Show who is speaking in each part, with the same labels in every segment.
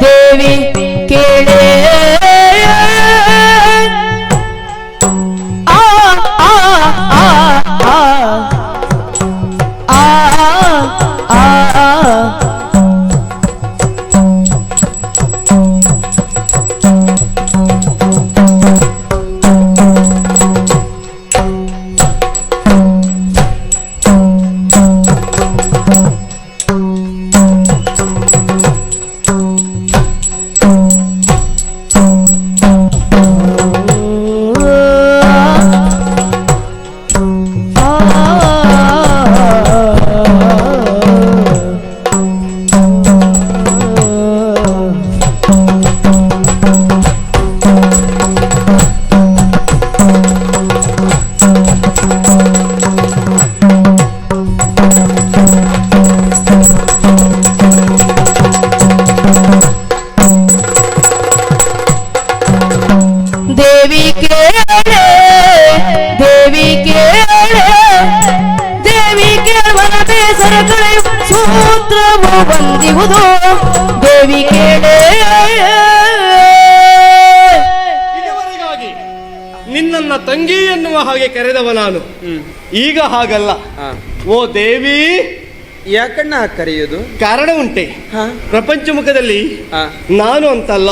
Speaker 1: ದೇವಿ ಕೇಳೆ ಆ ಆ ಆ ಆ ಆ ದೇವಿ ಕೇಳೆ ದೇವಿ ಕೇಳೆ ದೇವಿ ಕೇವಲ ಬೇಸರ ಕಳೆಯುವ ಸೂತ್ರವು ಬಂದಿರುವುದು ದೇವಿ ಕೇಳೆ.
Speaker 2: ಇದುವರೆಗಾಗಿ ನಿನ್ನನ್ನ ತಂಗಿ ಎನ್ನುವ ಹಾಗೆ ಕರೆದವ ನಾನು, ಈಗ ಹಾಗಲ್ಲ. ಓ ದೇವಿ,
Speaker 3: ಯಾಕಣ್ಣ ಕರೆಯೋದು?
Speaker 2: ಕಾರಣ ಉಂಟೆ. ಪ್ರಪಂಚ ಮುಖದಲ್ಲಿ ನಾನು ಅಂತಲ್ಲ,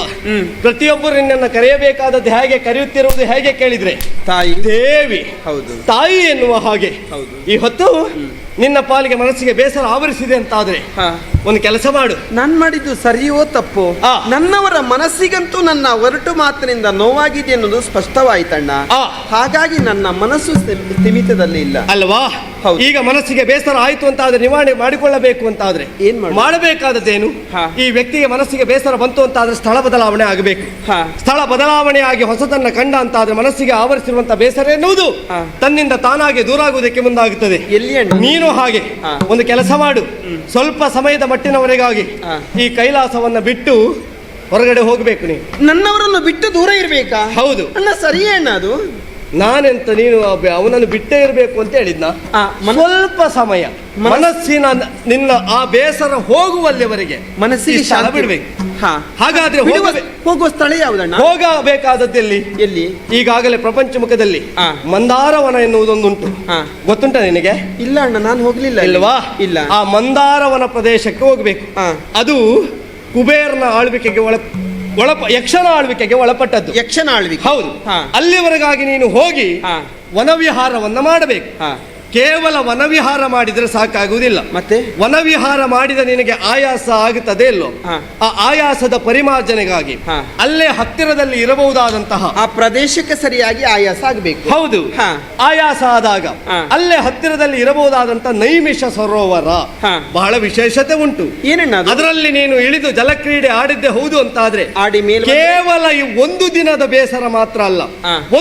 Speaker 2: ಪ್ರತಿಯೊಬ್ಬರು ನಿನ್ನನ್ನು ಕರೆಯಬೇಕಾದದ್ದು ಹೇಗೆ, ಕರೆಯುತ್ತಿರುವುದು ಹೇಗೆ ಕೇಳಿದ್ರೆ
Speaker 3: ತಾಯಿ
Speaker 2: ದೇವಿ.
Speaker 3: ಹೌದು,
Speaker 2: ತಾಯಿ ಎನ್ನುವ ಹಾಗೆ. ಈ ಹೊತ್ತು ನಿನ್ನ ಪಾಲಿಗೆ ಮನಸ್ಸಿಗೆ ಬೇಸರ ಆವರಿಸಿದೆ ಅಂತಾದ್ರೆ ಒಂದು ಕೆಲಸ ಮಾಡು.
Speaker 3: ನಾನ್ ಮಾಡಿದ್ದು ಸರಿಯೋ ತಪ್ಪೋ? ನನ್ನವರ ಮನಸ್ಸಿಗಂತೂ ನನ್ನ ಹೊರಟು ಮಾತಿನಿಂದ ನೋವಾಗಿದೆ ಅನ್ನೋದು ಸ್ಪಷ್ಟವಾಯ್ತಣ್ಣ. ಹಾಗಾಗಿ ನನ್ನ ಮನಸ್ಸು ಸ್ಥಿಮಿತದಲ್ಲಿ ಇಲ್ಲ
Speaker 2: ಅಲ್ವಾ? ಈಗ ಮನಸ್ಸಿಗೆ ಬೇಸರ ಆಯ್ತು ಅಂತ ಆದ್ರೆ ನಿವಾರಣೆ ಮಾಡಿಕೊಳ್ಳಬೇಕು ಅಂತಾದ್ರೆ
Speaker 3: ಏನ್
Speaker 2: ಮಾಡಬೇಕಾದದ್ದೇನು? ಈ ವ್ಯಕ್ತಿಗೆ ಮನಸ್ಸಿಗೆ ಬೇಸರ ಬಂತು ಅಂತ ಆದ್ರೆ ಸ್ಥಳ ಬದಲಾವಣೆ ಆಗಬೇಕು. ಸ್ಥಳ ಬದಲಾವಣೆ ಆಗಿ ಹೊಸತನ್ನ ಕಂಡ ಅಂತ ಆದ್ರೆ ಮನಸ್ಸಿಗೆ ಆವರಿಸಿರುವಂತಹ ಬೇಸರ ಎನ್ನುವುದು ತನ್ನಿಂದ ತಾನಾಗಿ ದೂರ ಆಗುವುದಕ್ಕೆ ಮುಂದಾಗುತ್ತದೆ.
Speaker 3: ಎಲ್ಲಿ ಅಣ್ಣ?
Speaker 2: ನೀನು ಹಾಗೆ ಒಂದು ಕೆಲಸ ಮಾಡು. ಸ್ವಲ್ಪ ಸಮಯದ ಮಟ್ಟಿನವರೆಗಾಗಿ ಈ ಕೈಲಾಸವನ್ನ ಬಿಟ್ಟು ಹೊರಗಡೆ ಹೋಗ್ಬೇಕು. ನೀನು
Speaker 3: ನನ್ನವರನ್ನು ಬಿಟ್ಟು ದೂರ ಇರ್ಬೇಕಾ?
Speaker 2: ಹೌದು
Speaker 3: ಅಣ್ಣ, ಸರಿಯೇ ಅಣ್ಣ ಅದು.
Speaker 2: ನಾನೆಂತ ನೀನು ಅವನನ್ನು ಬಿಟ್ಟೇ ಇರಬೇಕು ಅಂತ ಹೇಳಿದ್ನ? ಸ್ವಲ್ಪ ಸಮಯ ಮನಸ್ಸಿನ ನಿನ್ನ ಆ ಬೇಸರ ಹೋಗುವಲ್ಲಿವರೆಗೆ
Speaker 3: ಮನಸ್ಸಿಗೆ
Speaker 2: ಸ್ಥಳ ಬಿಡ್ಬೇಕು. ಹಾಗಾದ್ರೆ
Speaker 3: ಹೋಗುವ ಸ್ಥಳ ಯಾವುದಣ್ಣ?
Speaker 2: ಹೋಗಬೇಕಾದದ್ದೆಲ್ಲಿ?
Speaker 3: ಎಲ್ಲಿ?
Speaker 2: ಈಗಾಗಲೇ ಪ್ರಪಂಚ ಮುಖದಲ್ಲಿ ಮಂದಾರವನ ಎನ್ನುವುದೊಂದುಂಟು, ಗೊತ್ತುಂಟ ನಿನಗೆ?
Speaker 3: ಇಲ್ಲ ಅಣ್ಣ, ನಾನು ಹೋಗ್ಲಿಲ್ಲ.
Speaker 2: ಇಲ್ವಾ?
Speaker 3: ಇಲ್ಲ.
Speaker 2: ಆ ಮಂದಾರವನ ಪ್ರದೇಶಕ್ಕೆ ಹೋಗ್ಬೇಕು. ಅದು ಕುಬೇರನ ಆಳ್ವಿಕೆಗೆ ಯಕ್ಷನ ಆಳ್ವಿಕೆಗೆ ಒಳಪಟ್ಟದ್ದು.
Speaker 3: ಯಕ್ಷನ ಆಳ್ವಿಕೆ?
Speaker 2: ಹೌದು. ಅಲ್ಲಿವರೆಗಾಗಿ ನೀನು ಹೋಗಿ ವನವಿಹಾರವನ್ನ ಮಾಡಬೇಕು. ಕೇವಲ ವನವಿಹಾರ ಮಾಡಿದ್ರೆ ಸಾಕಾಗುವುದಿಲ್ಲ.
Speaker 3: ಮತ್ತೆ
Speaker 2: ವನವಿಹಾರ ಮಾಡಿದ ನಿನಗೆ ಆಯಾಸ ಆಗುತ್ತದೆ ಇಲ್ಲೋ, ಆ ಆಯಾಸದ ಪರಿಮಾರ್ಜನೆಗಾಗಿ ಅಲ್ಲೇ ಹತ್ತಿರದಲ್ಲಿ ಇರಬಹುದಾದಂತಹ
Speaker 3: ಆ ಪ್ರದೇಶಕ್ಕೆ ಸರಿಯಾಗಿ ಆಯಾಸ ಆಗಬೇಕು.
Speaker 2: ಹೌದು. ಆಯಾಸ ಆದಾಗ ಅಲ್ಲೇ ಹತ್ತಿರದಲ್ಲಿ ಇರಬಹುದಾದಂತಹ ನೈಮಿಷ ಸರೋವರ ಬಹಳ ವಿಶೇಷತೆ ಉಂಟು.
Speaker 3: ಏನಣ್ಣ
Speaker 2: ಅದರಲ್ಲಿ ನೀನು ಇಳಿದು ಜಲಕ್ರೀಡೆ ಆಡಿದ್ದೆ ಹೌದು ಅಂತಾದ್ರೆ
Speaker 3: ಆಡಿ ಮೇಲೆ
Speaker 2: ಕೇವಲ ಈ ಒಂದು ದಿನದ ಬೇಸರ ಮಾತ್ರ ಅಲ್ಲ,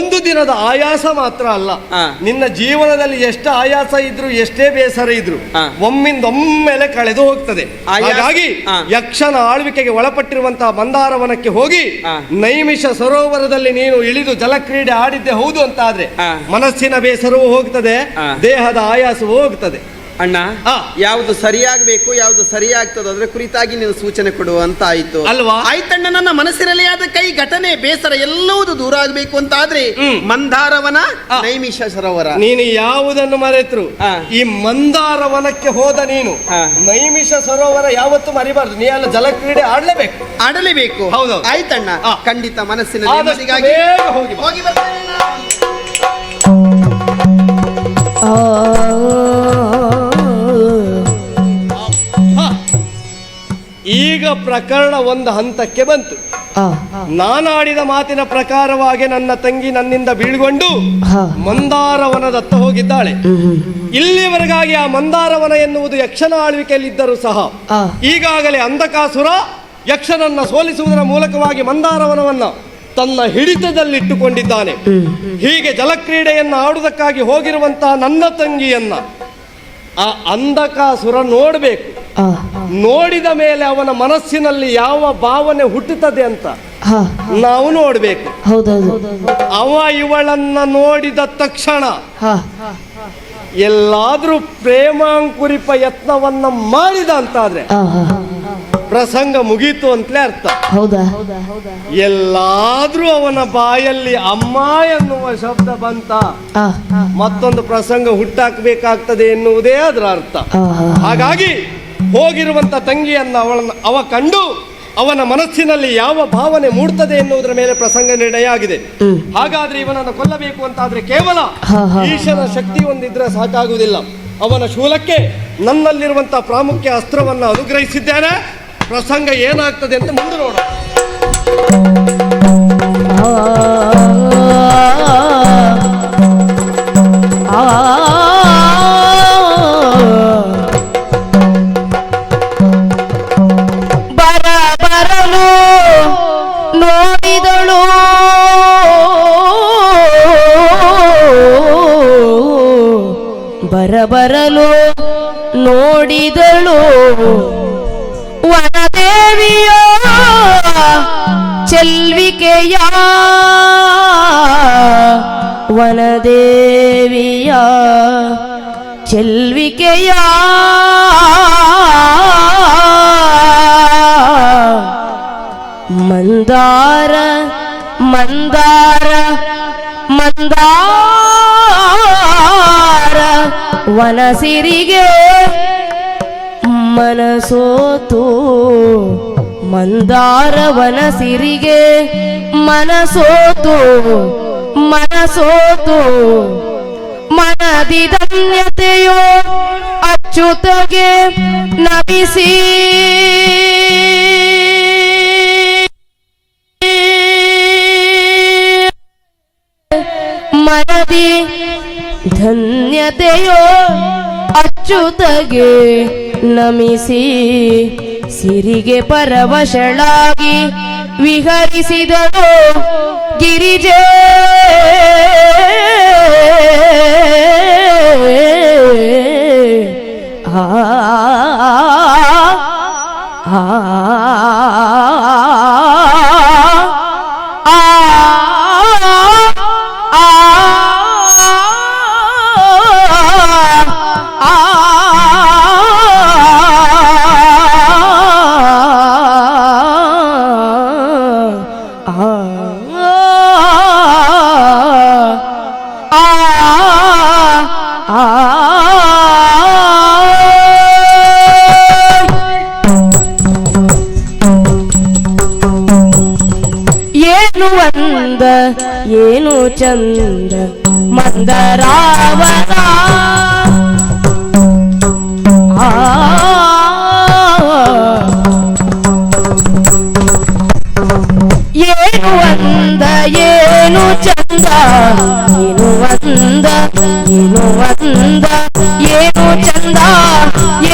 Speaker 2: ಒಂದು ದಿನದ ಆಯಾಸ ಮಾತ್ರ ಅಲ್ಲ, ನಿನ್ನ ಜೀವನದಲ್ಲಿ ಎಷ್ಟು ಆಯಾಸ ಇದ್ರು ಎಷ್ಟೇ ಬೇಸರ ಇದ್ರು ಒಮ್ಮಿಂದೊಮ್ಮೆಲೆ ಕಳೆದು ಹೋಗ್ತದೆ. ಹಾಗಾಗಿ ಯಕ್ಷನ ಆಳ್ವಿಕೆಗೆ ಒಳಪಟ್ಟಿರುವಂತಹ ಮಂದಾರವನಕ್ಕೆ ಹೋಗಿ ನೈಮಿಷ ಸರೋವರದಲ್ಲಿ ನೀನು ಇಳಿದು ಜಲಕ್ರೀಡೆ ಆಡಿದ್ದೆ ಹೌದು ಅಂತ ಆದ್ರೆ ಮನಸ್ಸಿನ ಬೇಸರವೂ ಹೋಗ್ತದೆ, ದೇಹದ ಆಯಾಸವೂ ಹೋಗ್ತದೆ.
Speaker 3: ಅಣ್ಣ, ಯಾವುದು ಸರಿಯಾಗಬೇಕು, ಯಾವುದು ಸರಿಯಾಗ್ತದೋ ಅದರ ಕುರಿತಾಗಿ ನೀವು ಸೂಚನೆ ಕೊಡುವ ಅಂತ ಆಯ್ತು
Speaker 2: ಅಲ್ವಾ?
Speaker 3: ಆಯ್ತಣ್ಣ, ನನ್ನ ಮನಸ್ಸಿನಲ್ಲಿ ಆದ ಕೈ ಘಟನೆ ಬೇಸರ ಎಲ್ಲವೂ ದೂರ ಆಗಬೇಕು ಅಂತ ಆದ್ರೆ ಮಂದಾರವನ ನೈಮಿಷ ಸರೋವರ
Speaker 2: ನೀನು ಯಾವುದನ್ನು ಮರೆತರು ಈ ಮಂದಾರವನಕ್ಕೆ ಹೋದ ನೀನು ನೈಮಿಷ ಸರೋವರ ಯಾವತ್ತು ಮರಿಬಾರ್ದು. ನೀ ಎಲ್ಲ ಜಲಕ್ರೀಡೆ ಆಡಲೇಬೇಕು.
Speaker 3: ಹೌದು. ಆಯ್ತಣ್ಣ, ಖಂಡಿತ ಮನಸ್ಸಿನ ಹೋಗಿ ಬರ್ತೇನೆ.
Speaker 2: ಈಗ ಪ್ರಕರಣ ಒಂದು ಹಂತಕ್ಕೆ ಬಂತು. ನಾನಾಡಿದ ಮಾತಿನ ಪ್ರಕಾರವಾಗಿ ನನ್ನ ತಂಗಿ ನನ್ನಿಂದ ಬೀಳ್ಕೊಂಡು ಮಂದಾರವನದತ್ತ ಹೋಗಿದ್ದಾಳೆ. ಇಲ್ಲಿವರೆಗಾಗಿ ಆ ಮಂದಾರವನ ಎನ್ನುವುದು ಯಕ್ಷನ ಆಳ್ವಿಕೆಯಲ್ಲಿದ್ದರೂ ಸಹ ಈಗಾಗಲೇ ಅಂಧಕಾಸುರ ಯಕ್ಷನನ್ನ ಸೋಲಿಸುವುದರ ಮೂಲಕವಾಗಿ ಮಂದಾರವನವನ್ನ ತನ್ನ ಹಿಡಿತದಲ್ಲಿಟ್ಟುಕೊಂಡಿದ್ದಾನೆ. ಹೀಗೆ ಜಲಕ್ರೀಡೆಯನ್ನ ಆಡುವುದಕ್ಕಾಗಿ ಹೋಗಿರುವಂತಹ ನನ್ನ ತಂಗಿಯನ್ನ ಆ ಅಂಧಕಾಸುರ ನೋಡಬೇಕು. ನೋಡಿದ ಮೇಲೆ ಅವನ ಮನಸ್ಸಿನಲ್ಲಿ ಯಾವ ಭಾವನೆ ಹುಟ್ಟುತ್ತದೆ ಅಂತ ನಾವು ನೋಡ್ಬೇಕು. ಅವ ಇವಳನ್ನ ನೋಡಿದ ತಕ್ಷಣ ಎಲ್ಲಾದ್ರೂ ಪ್ರೇಮಾಂಕುರಿಪ ಯತ್ನವನ್ನ ಮಾಡಿದ ಅಂತಾದ್ರೆ ಪ್ರಸಂಗ ಮುಗೀತು ಅಂತಲೇ ಅರ್ಥ.
Speaker 1: ಹೌದಾ?
Speaker 2: ಎಲ್ಲಾದ್ರೂ ಅವನ ಬಾಯಲ್ಲಿ ಅಮ್ಮ ಎನ್ನುವ ಶಬ್ದ ಬಂತ, ಮತ್ತೊಂದು ಪ್ರಸಂಗ ಹುಟ್ಟಾಕಬೇಕಾಗ್ತದೆ ಎನ್ನುವುದೇ ಅದರ ಅರ್ಥ. ಹಾಗಾಗಿ ಹೋಗಿರುವಂತ ತಂಗಿಯನ್ನ ಅವ ಕಂಡು ಅವನ ಮನಸ್ಸಿನಲ್ಲಿ ಯಾವ ಭಾವನೆ ಮೂಡ್ತದೆ ಎನ್ನುವುದರ ಮೇಲೆ ಪ್ರಸಂಗ ನಿರ್ಣಯ ಆಗಿದೆ. ಹಾಗಾದ್ರೆ ಇವನನ್ನು ಕೊಲ್ಲಬೇಕು ಅಂತಾದ್ರೆ ಕೇವಲ ಈಶನ ಶಕ್ತಿ ಒಂದಿದ್ರೆ ಸಾಕಾಗುವುದಿಲ್ಲ. ಅವನ ಶೂಲಕ್ಕೆ ನನ್ನಲ್ಲಿರುವಂತಹ ಪ್ರಾಮುಖ್ಯ ಅಸ್ತ್ರವನ್ನು ಅನುಗ್ರಹಿಸಿದ್ದೇನೆ. ಪ್ರಸಂಗ ಏನಾಗ್ತದೆ ಅಂತ ಮುಂದೆ ನೋಡೋಣ.
Speaker 1: ನೋಡಿದಳು ಬರಬರಲು ನೋಡಿದಳು ವನದೇವಿಯ ಚೆಲ್ವಿಕೆಯ ವನದೇವಿಯ ಚೆಲ್ವಿಕೆಯ ಮಂದಾರ ಮಂದಾರ ಮಂದಾರ ವನಸಿರಿಗೆ ಮನಸೋತು ಮಂದಾರ ವನಸಿರಿಗೆ ಮನಸೋತು ಮನಸೋತು ಮನದಿ ಧನ್ಯತೆಯೋ ಅಚ್ಯುತಗೆ ನಮಿಸಿ ಮನದಿ ಧನ್ಯತೆಯೋ ಅಚ್ಯುತಗೆ ನಮಿಸಿ ಸಿರಿಗೆ ಪರವಶಳಾಗಿ ವಿಹರಿಸಿದಳು ಗಿರಿಜೆ ಆ ಏನು ಅಂದ ಏನು ಚಂದ ಮಂದರಾವನ ಏನು ಅಂದ ಏನು ಚಂದ ಏನು ಅಂದ ಏನು ಅಂದ ಏನು ಚಂದ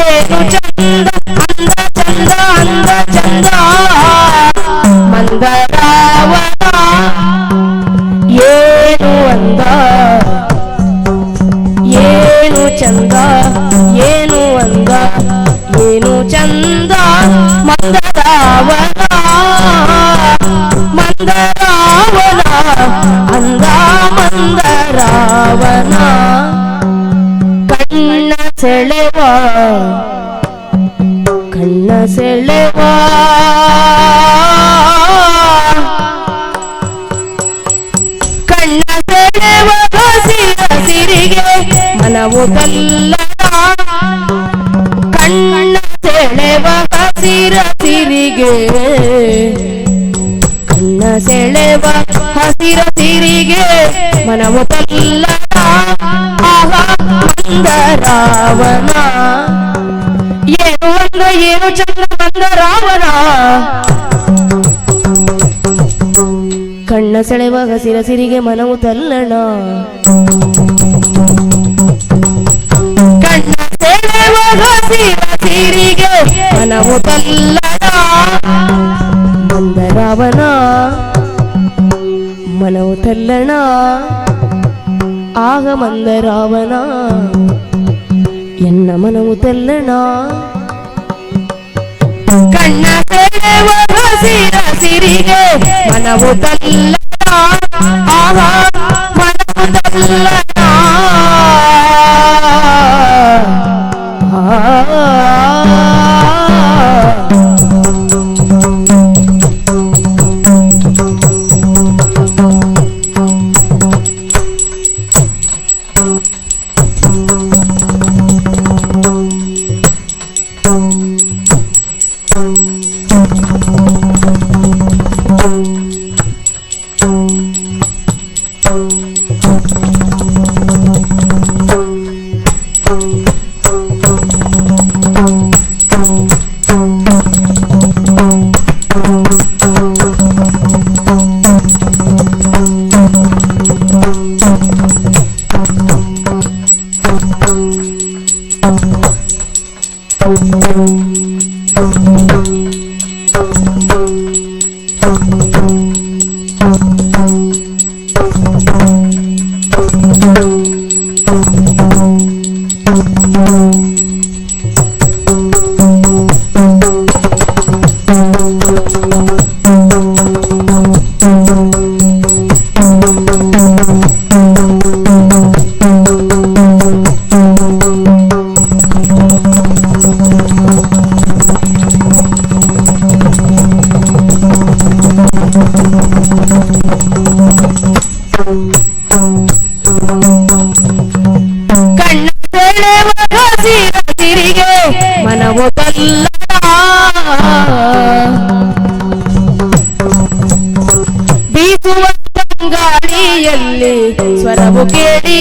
Speaker 1: ಏನು ಚಂದ ಅಂದ ಚಂದ ಅಂದ ಚಂದ ಮಂದರಾವನ ಏನು ಅಂದ ಏನು ಚಂದ ಏನು ಅಂದ ಏನು ಚಂದ ಮಂದರಾವನ ಮಂದರಾವನ ಅಂದ ಮಂದರಾವನ ಕಣ್ಣ ಸೆಳೆವ ಕಣ್ಣ ಸೆಳೆವ ಕಣ್ಣ ಸೆಳೆವ ಹಸಿರ ಸಿರಿಗೆ ಮನವು ಕಲ್ಲದ ಕಣ್ಣ ಸೆಳೆವ ಹಸಿರ ಸಿರಿಗೆ ಕಣ್ಣ ಸೆಳೆವ ಹಸಿರ ಸಿರಿಗೆ ಮನವು ಕಲ್ಲದ ಆಹ ಮಂದರಾವನ ಏನು ಅಂದ ಏನು ಚಂದ ಮಂದರಾವನ ಕಣ್ಣ ಸೆಳೆವ ಹಸಿರ ಸಿರಿಗೆ ಮನವು ತಲ್ಲಣ ಕಣ್ಣ ಸೆಳೆವ ಹಸಿರ ಸಿರಿಗೆ ಮನವು ತಲ್ಲಣ ಮಂದರಾವನ ಮನವು ತಲ್ಲಣ ಆಗ ಮಂದರಾವನ ಎನ್ನ ಮನವು ತಲ್ಲಣ ಕಣ್ಣ ಸೆಳೆವ ಹಸಿರ ಸಿರಿಗೆ ಮನವು ತಲ್ಲಣ ಆಗ ಮನವು ತಲ್ಲಣ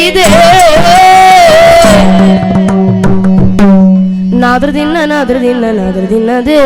Speaker 1: ಕೇಳಿದೆ ನಾದ್ರ ದಿನದೇ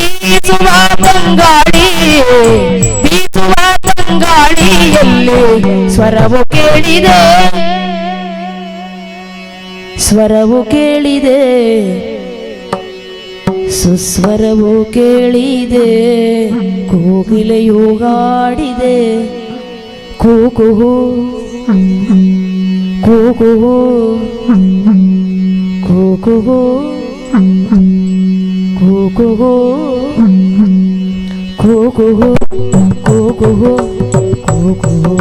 Speaker 1: ಬೀಸುವ ತಂಗಾಳಿಯೇ ಬೀಸುವ ತಂಗಾಳಿಯಲ್ಲಿ ಸ್ವರವು ಕೇಳಿದೆ ಸುಸ್ವರವು ಕೇಳಿದೆ ಕೋಗಿಲೆಯು ಹಾಡಿದೆ ಕೂಕುಹು ಕೂಕುಹು ಕೂಕುಹು ಕೂಕುಹು ಕೂಕುಹು ಕೂಕುಹು ಕೂಕುಹು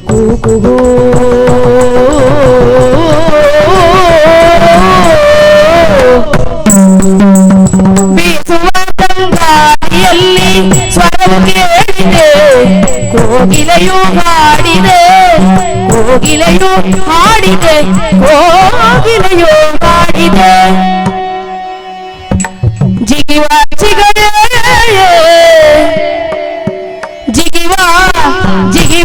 Speaker 1: ಕೂಕುಹು ಬೀಸುವ ತಂಗಾಳಿಯಲ್ಲಿ ಸ್ವರವು ಕೇಳಿದೆ ಕೋಗಿಲೆಯು ಹಾಡಿದೆ ಕೋಗಿಲೆಯು ಹಾಡಿದೆ ಕೋಗಿಲೆಯು ಹಾಡಿದೆ ಜಿಗಿವ ಚಿಗರೆ ಜಿಗಿವ ಜಿಗಿವ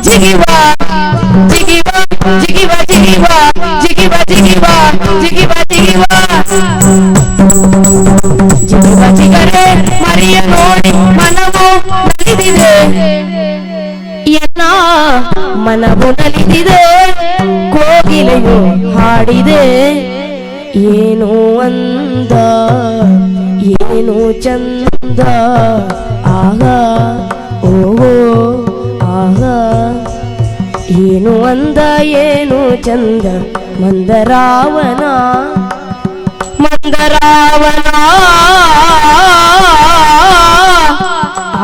Speaker 1: ಜಿಗಿವ ಜಿಗಿವ ಜಿಗಿವ ಜಿಗಿವ ಜಿಗಿವ ಜಿಗಿವ ಜಿಗಿವ ಜಿಗಿವ ಜಿಗಿವ ಚಿಗರೆ ಮರಿಯ ನೋಡಿ ಮನವು ನಲಿದಿದೆ ಎನ್ನ ಮನವು ನಲಿದಿದೆ ಕೋಗಿಲೆಯು ಹಾಡಿದೆ ಏನು ಅಂದ ಏನು ಚಂದ ಆಗ ಓಹೋ ಆಗ ಏನು ಅಂದ ಏನು ಚಂದ ಮಂದರಾವನ ಆ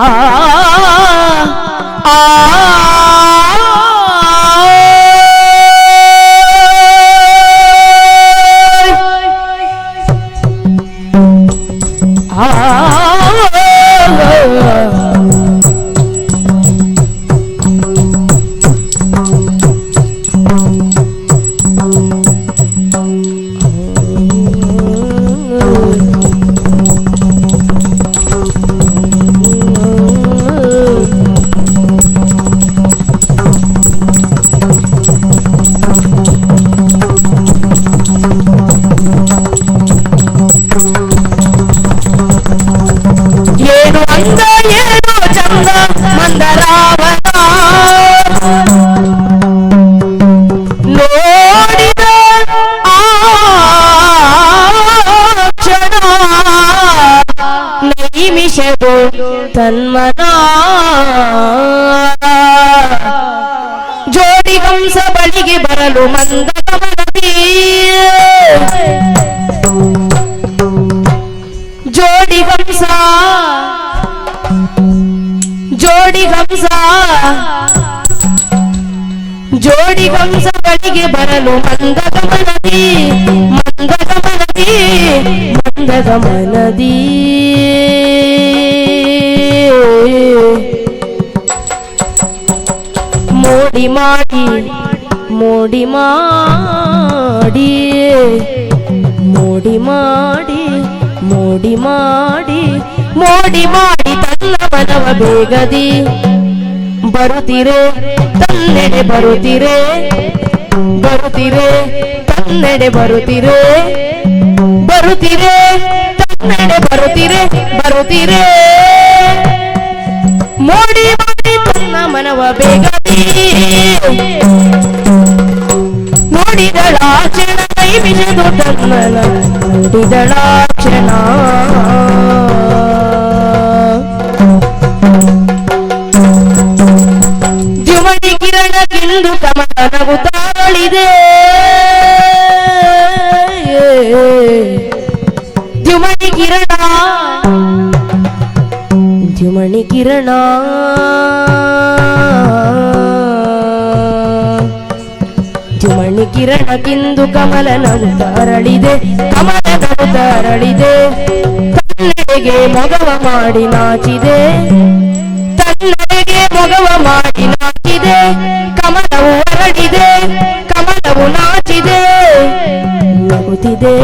Speaker 1: ತನ್ಮನ ಜೋಡಿ ಹಂಸ ಬಳಿಗೆ ಬರಲು ಮಂದಗಮನದಿ ಜೋಡಿ ಹಂಸ ಬಳಿಗೆ ಬರಲು ಮಂದಗಮನದಿ ಮೋಡಿ ಮಾಡಿ ತನ್ನ ಮನವ ಬೇಗದಿ ಬರುತ್ತಿರೆ ತನ್ನೆಡೆ ಬರುತ್ತಿರೆ ತನ್ನೆಡೆ ಬರುತ್ತಿರೆ ತನ್ನೆಡೆ ಬರುತ್ತಿರೆ ಮೋಡಿ ಮಾಡಿ ತನ್ನ ಮನವ ಬೇಗದಿ ನೋಡಿದಳಾಕ್ಷಣ ಕೈ ಬಿಸಿದು ತನ್ನನ ನೋಡಿದಳಾಕ್ಷಣ ಜುಮಡಿ ಕಿರಣಕ್ಕಿಂದು ಕಮಲನವು ತಾರಳಿದೆ ಕಿರಣಕ್ಕಿಂದು ಕಮಲ ನಗುತ್ತ ಅರಳಿದೆ, ಕಮಲ ನಗುತ್ತ ಅರಳಿದೆ. ತನ್ನೆಡೆಗೆ ಮೊಗವ ಮಾಡಿ ನಾಚಿದೆ, ತನ್ನೆಡೆಗೆ ಮೊಗವ ಮಾಡಿ ನಾಚಿದೆ. ಕಮಲವು ಅರಳಿದೆ, ಕಮಲವು ನಾಚಿದೆ. ನಗುತ್ತಿದೆ,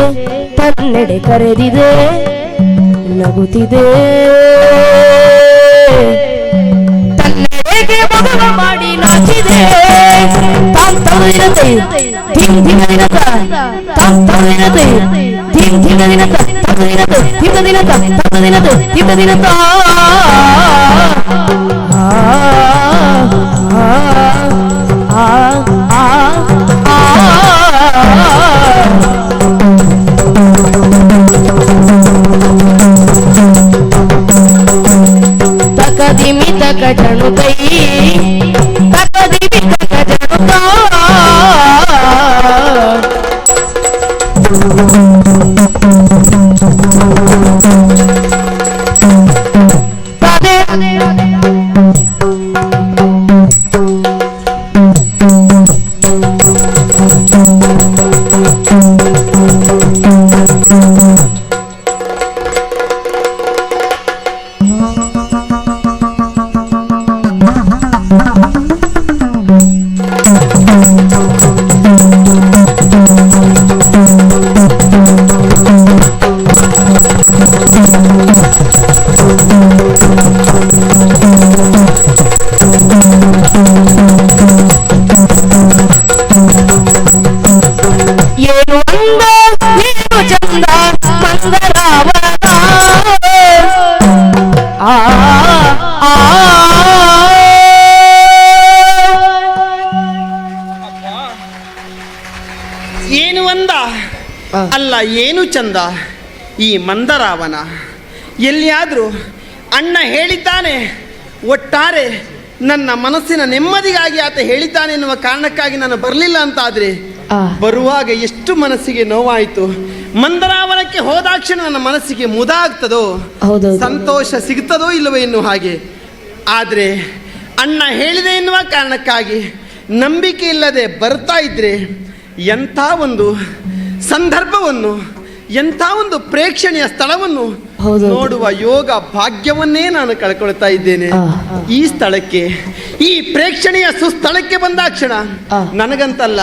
Speaker 1: ತನ್ನೆಡೆ ಕರೆದಿದೆ, ನಗುತ್ತಿದೆ. ತನ್ನೆಡೆಗೆ ಮೊಗವ ಮಾಡಿ ನಾಚಿದೆ. ತಾನ್ ತವರಿನತೆ ಧಿಮ್ ಧಿಮದಿನತ, ತಾನ್ ತವರಿನತೆ ಧಿಮ್ ಧಿಮದಿನತ, ತವರಿನತೆ ಧಿಮದಿನತ, ತವರಿನತೆ ಧಿಮದಿನತ. ತಕದಿಮಿ ತಕ ಜಣುತೈ, ತಕದಿಮಿ ತಕ ಜಣುತ.
Speaker 3: ಏನು ಅಂದ ಅಲ್ಲ, ಏನು ಚಂದ ಈ ಮಂದರಾವನ. ಎಲ್ಲಿಯಾದರೂ ಅಣ್ಣ ಹೇಳಿದ್ದಾನೆ, ಒಟ್ಟಾರೆ ನನ್ನ ಮನಸ್ಸಿನ ನೆಮ್ಮದಿಗಾಗಿ ಆತ ಹೇಳಿದ್ದಾನೆ ಎನ್ನುವ ಕಾರಣಕ್ಕಾಗಿ ನಾನು ಬರಲಿಲ್ಲ ಅಂತಾದರೆ ಬರುವಾಗ ಎಷ್ಟು ಮನಸ್ಸಿಗೆ ನೋವಾಯಿತು. ಮಂದರಾವನಕ್ಕೆ ಹೋದಾಕ್ಷಣ ನನ್ನ ಮನಸ್ಸಿಗೆ ಮುದ ಆಗ್ತದೋ, ಸಂತೋಷ ಸಿಗ್ತದೋ ಇಲ್ಲವೋ ಎನ್ನುವ ಹಾಗೆ. ಆದರೆ ಅಣ್ಣ ಹೇಳಿದೆ ಎನ್ನುವ ಕಾರಣಕ್ಕಾಗಿ ನಂಬಿಕೆ ಇಲ್ಲದೆ ಬರ್ತಾ ಇದ್ರೆ ಎಂಥ ಒಂದು ಸಂದರ್ಭವನ್ನು, ಎಂಥ ಒಂದು ಪ್ರೇಕ್ಷಣೀಯ ಸ್ಥಳವನ್ನು ನೋಡುವ ಯೋಗ ಭಾಗ್ಯವನ್ನೇ ನಾನು ಕಳ್ಕೊಳ್ತಾ ಇದ್ದೇನೆ. ಈ ಸ್ಥಳಕ್ಕೆ, ಈ ಪ್ರೇಕ್ಷಣೀಯ ಸುಸ್ಥಳಕ್ಕೆ ಬಂದಾಕ್ಷಣ ನನಗಂತಲ್ಲ,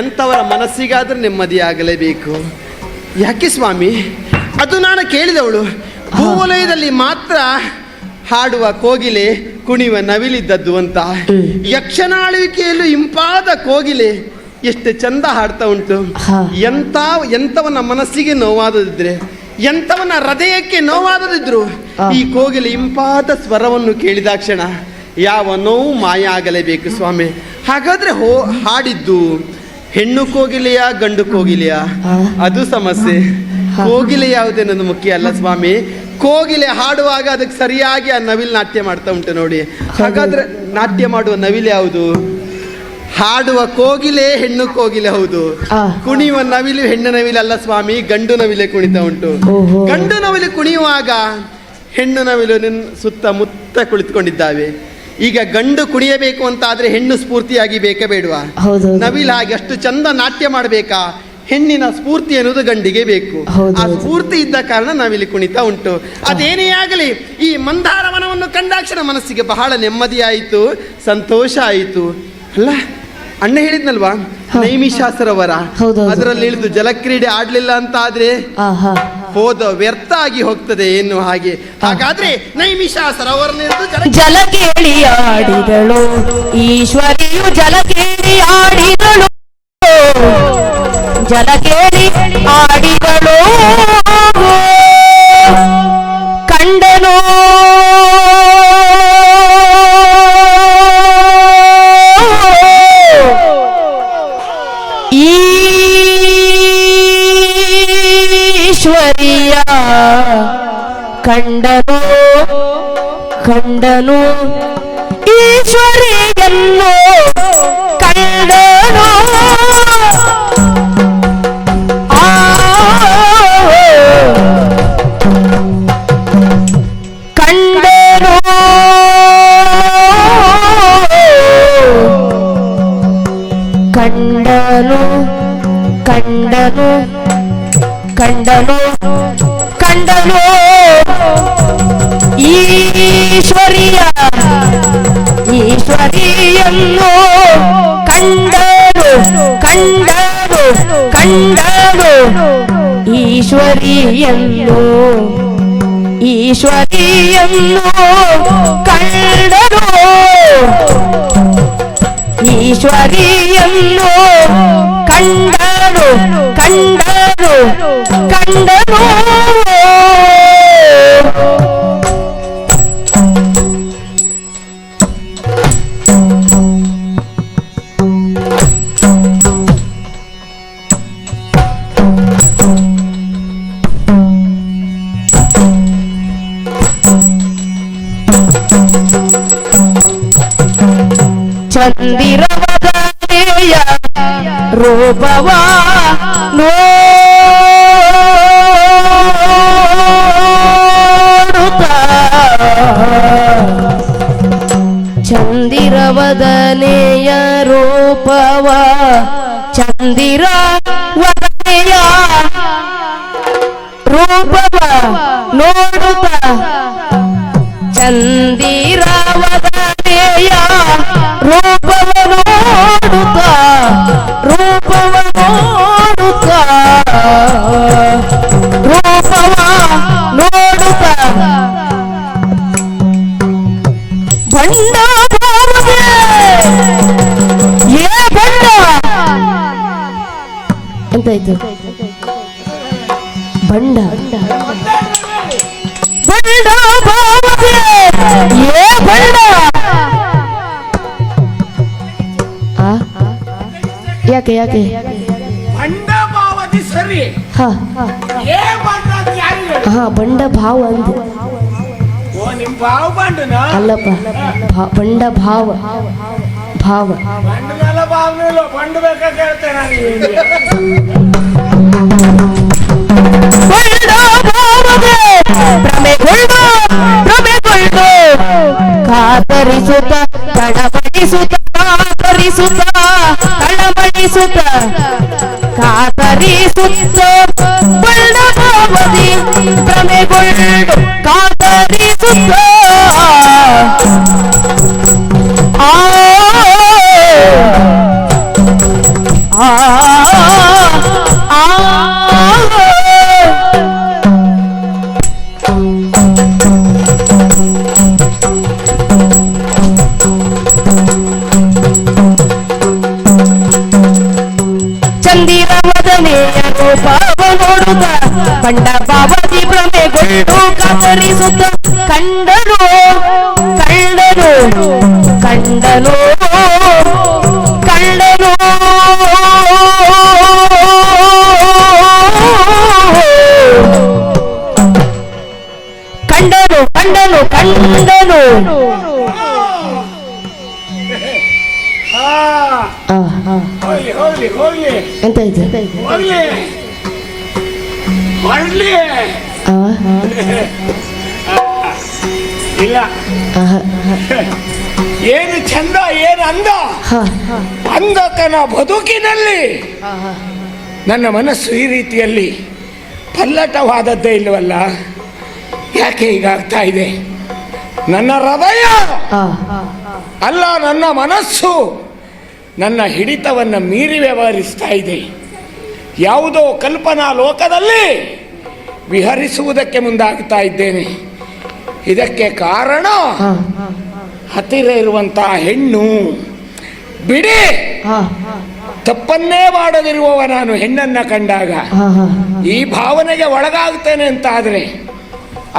Speaker 3: ಎಂಥವರ ಮನಸ್ಸಿಗಾದ್ರೂ ನೆಮ್ಮದಿಯಾಗಲೇಬೇಕು. ಯಾಕೆ ಸ್ವಾಮಿ? ಅದು ನಾನು ಕೇಳಿದವಳು ಭೂವಲಯದಲ್ಲಿ ಮಾತ್ರ ಹಾಡುವ ಕೋಗಿಲೆ, ಕುಣಿಯುವ ನವಿಲಿದ್ದದ್ದು ಅಂತ. ಯಕ್ಷನಾಳುವಿಕೆಯಲ್ಲೂ ಇಂಪಾದ ಕೋಗಿಲೆ ಎಷ್ಟು ಚಂದ ಹಾಡ್ತಾ ಉಂಟು. ಎಂಥವನ ಮನಸ್ಸಿಗೆ ನೋವಾದದಿದ್ರೆ, ಎಂಥವನ ಹೃದಯಕ್ಕೆ ನೋವಾದದಿದ್ರು ಈ ಕೋಗಿಲೆ ಇಂಪಾದ ಸ್ವರವನ್ನು ಕೇಳಿದಾಕ್ಷಣ ಯಾವ ನೋವು ಮಾಯ ಆಗಲೇಬೇಕು ಸ್ವಾಮಿ. ಹಾಗಾದ್ರೆ ಹಾಡಿದ್ದು ಹೆಣ್ಣು ಕೋಗಿಲೆಯ ಗಂಡು ಕೋಗಿಲೆಯ ಅದು ಸಮಸ್ಯೆ. ಕೋಗಿಲೆ ಯಾವುದೇನದು ಮುಖ್ಯ ಅಲ್ಲ ಸ್ವಾಮಿ. ಕೋಗಿಲೆ ಹಾಡುವಾಗ ಅದಕ್ಕೆ ಸರಿಯಾಗಿ ಆ ನವಿಲು ನಾಟ್ಯ ಮಾಡ್ತಾ ಉಂಟು ನೋಡಿ. ಹಾಗಾದ್ರೆ ನಾಟ್ಯ ಮಾಡುವ ನವಿಲು ಯಾವುದು? ಹಾಡುವ ಕೋಗಿಲೆ ಹೆಣ್ಣು ಕೋಗಿಲೆ ಹೌದು. ಕುಣಿಯುವ ನವಿಲು ಹೆಣ್ಣು ನವಿಲು ಅಲ್ಲ ಸ್ವಾಮಿ, ಗಂಡು ನವಿಲೆ ಕುಣಿತಾ ಉಂಟು. ಗಂಡು ನವಿಲು ಕುಣಿಯುವಾಗ ಹೆಣ್ಣು ನವಿಲು ಸುತ್ತಮುತ್ತ ಕುಳಿತುಕೊಂಡಿದ್ದಾವೆ. ಈಗ ಗಂಡು ಕುಣಿಯಬೇಕು ಅಂತ ಆದ್ರೆ ಹೆಣ್ಣು ಸ್ಫೂರ್ತಿಯಾಗಿ ಬೇಕಾ ಬೇಡವಾ? ನವಿಲಾಗಿ ಅಷ್ಟು ಚಂದ ನಾಟ್ಯ ಮಾಡಬೇಕಾ? ಹೆಣ್ಣಿನ ಸ್ಫೂರ್ತಿ ಅನ್ನೋದು ಗಂಡಿಗೆ ಬೇಕು. ಆ ಸ್ಫೂರ್ತಿ ಇದ್ದ ಕಾರಣ ನಾವಿಲ್ಲಿ ಕುಣಿತಾ ಉಂಟು. ಅದೇನೇ ಆಗಲಿ, ಈ ಮಂದಾರವನವನ್ನು ಕಂಡಾಕ್ಷಣ ಮನಸ್ಸಿಗೆ ಬಹಳ ನೆಮ್ಮದಿ ಆಯಿತು, ಸಂತೋಷ ಆಯಿತು. ಅಲ್ಲ, ಅಣ್ಣ ಹೇಳಿದ್ನಲ್ವಾ ನೈಮಿಷಾಸುರವರ, ಅದರಲ್ಲಿ ಇಳಿದು ಜಲಕ್ರೀಡೆ ಆಡ್ಲಿಲ್ಲ ಅಂತ ಆದ್ರೆ ಹೋದ ವ್ಯರ್ಥ ಆಗಿ ಹೋಗ್ತದೆ ಎನ್ನುವ ಹಾಗೆ. ಹಾಗಾದ್ರೆ ನೈಮಿಷಾಸುರವರನ್ನಿಳಿದು
Speaker 1: ಜಲಕೇಳಿ ಆಡಿದಳು ಈಶ್ವರಿಯು, ಜಲಕೇಳಿ ಆಡಿದಳು, ಜಲಕೇಳಿ ಆಡಿದಳು. ಕಂಡನು ಈಶ್ವರಿಯ, ಕಂಡನು ಕಂಡನು ಈಶ್ವರಿಯನ್ನು ಕಂಡನು. ಕಂಡನು ಕಂಡನು ಕಂಡನು ಕಂಡನು ಕಂಡನು ಈಶ್ವರಿಯ ಈಶ್ವರಿಯನ್ನು ಕಂಡನು ಕಂಡನು ಕಂಡನು ಈಶ್ವರಿಯನ್ನು ಈಶ್ವರಿಯನ್ನು ಕಂಡನು ಈಶ್ವರಿಯನ್ನು ಕಂಡನು ಕಂಡನು ಕಂಡನು ಚಂದಿರವದನೆಯ ರೂಪವ ನೋಡುತ್ತ ಚಂದಿರವದನೆಯ ರೂಪವ ಚಂದಿರವದನೆಯ ರೂಪವ ನೋಡುತ್ತ ಚಂದಿರವದನೆಯ ರೂಪವ ನೋಡುತ್ತ ರೂಪವ ನೋಡುತ್ತ ರೂಪವ ನೋಡುತ್ತ ಬಂಡ ಭಾವನೆ ಏ ಬಂಡ ಎಂತಾಯ್ತು ಬಂಡ ಬಂಡ ಭಾವನೆ ಏ ಬಂಡ ಯಾಕೆ ಯಾಕೆ
Speaker 4: ಬಂಡ ಭಾವದಿ ಸರಿ
Speaker 1: ಹಾ
Speaker 4: ಏ ಬಂಡ ಅಂತ ಯಾರಿಗೆ ಹೇಳು?
Speaker 1: ಹಾ ಬಂಡ ಭಾವ ಅಂದ
Speaker 4: ಓ ನಿಮ್ ಭಾವ ಬಂಡನ
Speaker 1: ಅಲ್ಲಪ್ಪ ಬಂಡ ಭಾವ ಭಾವ
Speaker 4: ಬಂಡನೆಲ್ಲ ಭಾವನೆಲ್ಲ ಬಂಡ ಬೇಕಾ ಕೇಳ್ತೇನೆ ನಾನು
Speaker 1: ಬಂಡ ಭಾವನೆ ಭ್ರಮೆಗೊಳ್ಳು ಭ್ರಮೆಗೊಳ್ಳು ಕಾತರಿಸುತ್ತ ತಡಬಡಿಸುತ್ತ ಕಾತರಿಸುತ್ತ ತಡಬಡಿಸುತ್ತ ಕಾತರಿಸುತ್ತ ಬಂಡ ಭಾವದಿ ಭ್ರಮೆಗೊಳ್ಳು ಕಾತರಿಸುತ್ತ ಆ ಆ ಆ ಚಂದಿರವದನೆಯ ರೂಪವ ನೋಡುತ್ತ ಬಂಡ ಭಾವದಿ ಭ್ರಮೆಗೊಳ್ಳು ಕಾತರಿಸುತ್ತ ಕಂಡನು ಕಂಡನು ಕಂಡನು ಕಂಡನು ಕಂಡನು ಕಂಡನು ಕಂಡನು
Speaker 4: ಹೋಗ್ಲಿ ಹೋಗ್ಲಿ ಹೋಗ್ಲಿ
Speaker 1: ಎಂತ ಇದು
Speaker 4: ಹೋಗ್ಲಿ ಹೊರಡ್ಲಿ ಇಲ್ಲ ಏನು ಚಂದ ಏನು ಅಂದ ಅಂದಕನ ಬದುಕಿನಲ್ಲಿ ನನ್ನ ಮನಸ್ಸು ಈ ರೀತಿಯಲ್ಲಿ ಪಲ್ಲಟವಾದದ್ದೇ ಇಲ್ಲವಲ್ಲ ಯಾಕೆ ಹೀಗಾಗ್ತಾ ಇದೆ ನನ್ನ ಹೃದಯ ಅಲ್ಲ ನನ್ನ ಮನಸ್ಸು ನನ್ನ ಹಿಡಿತವನ್ನು ಮೀರಿ ವ್ಯವಹರಿಸ್ತಾ ಇದೆ ಯಾವುದೋ ಕಲ್ಪನಾ ಲೋಕದಲ್ಲಿ ವಿಹರಿಸುವುದಕ್ಕೆ ಮುಂದಾಗ್ತಾ ಇದ್ದೇನೆ ಇದಕ್ಕೆ ಕಾರಣ ಹತ್ತಿರ ಇರುವಂತಹ ಹೆಣ್ಣು ಬಿಡಿ ತಪ್ಪನ್ನೇ ಮಾಡದಿರುವವ ನಾನು ಹೆಣ್ಣನ್ನ ಕಂಡಾಗ ಈ ಭಾವನೆಗೆ ಒಳಗಾಗ್ತೇನೆ ಅಂತ ಆದ್ರೆ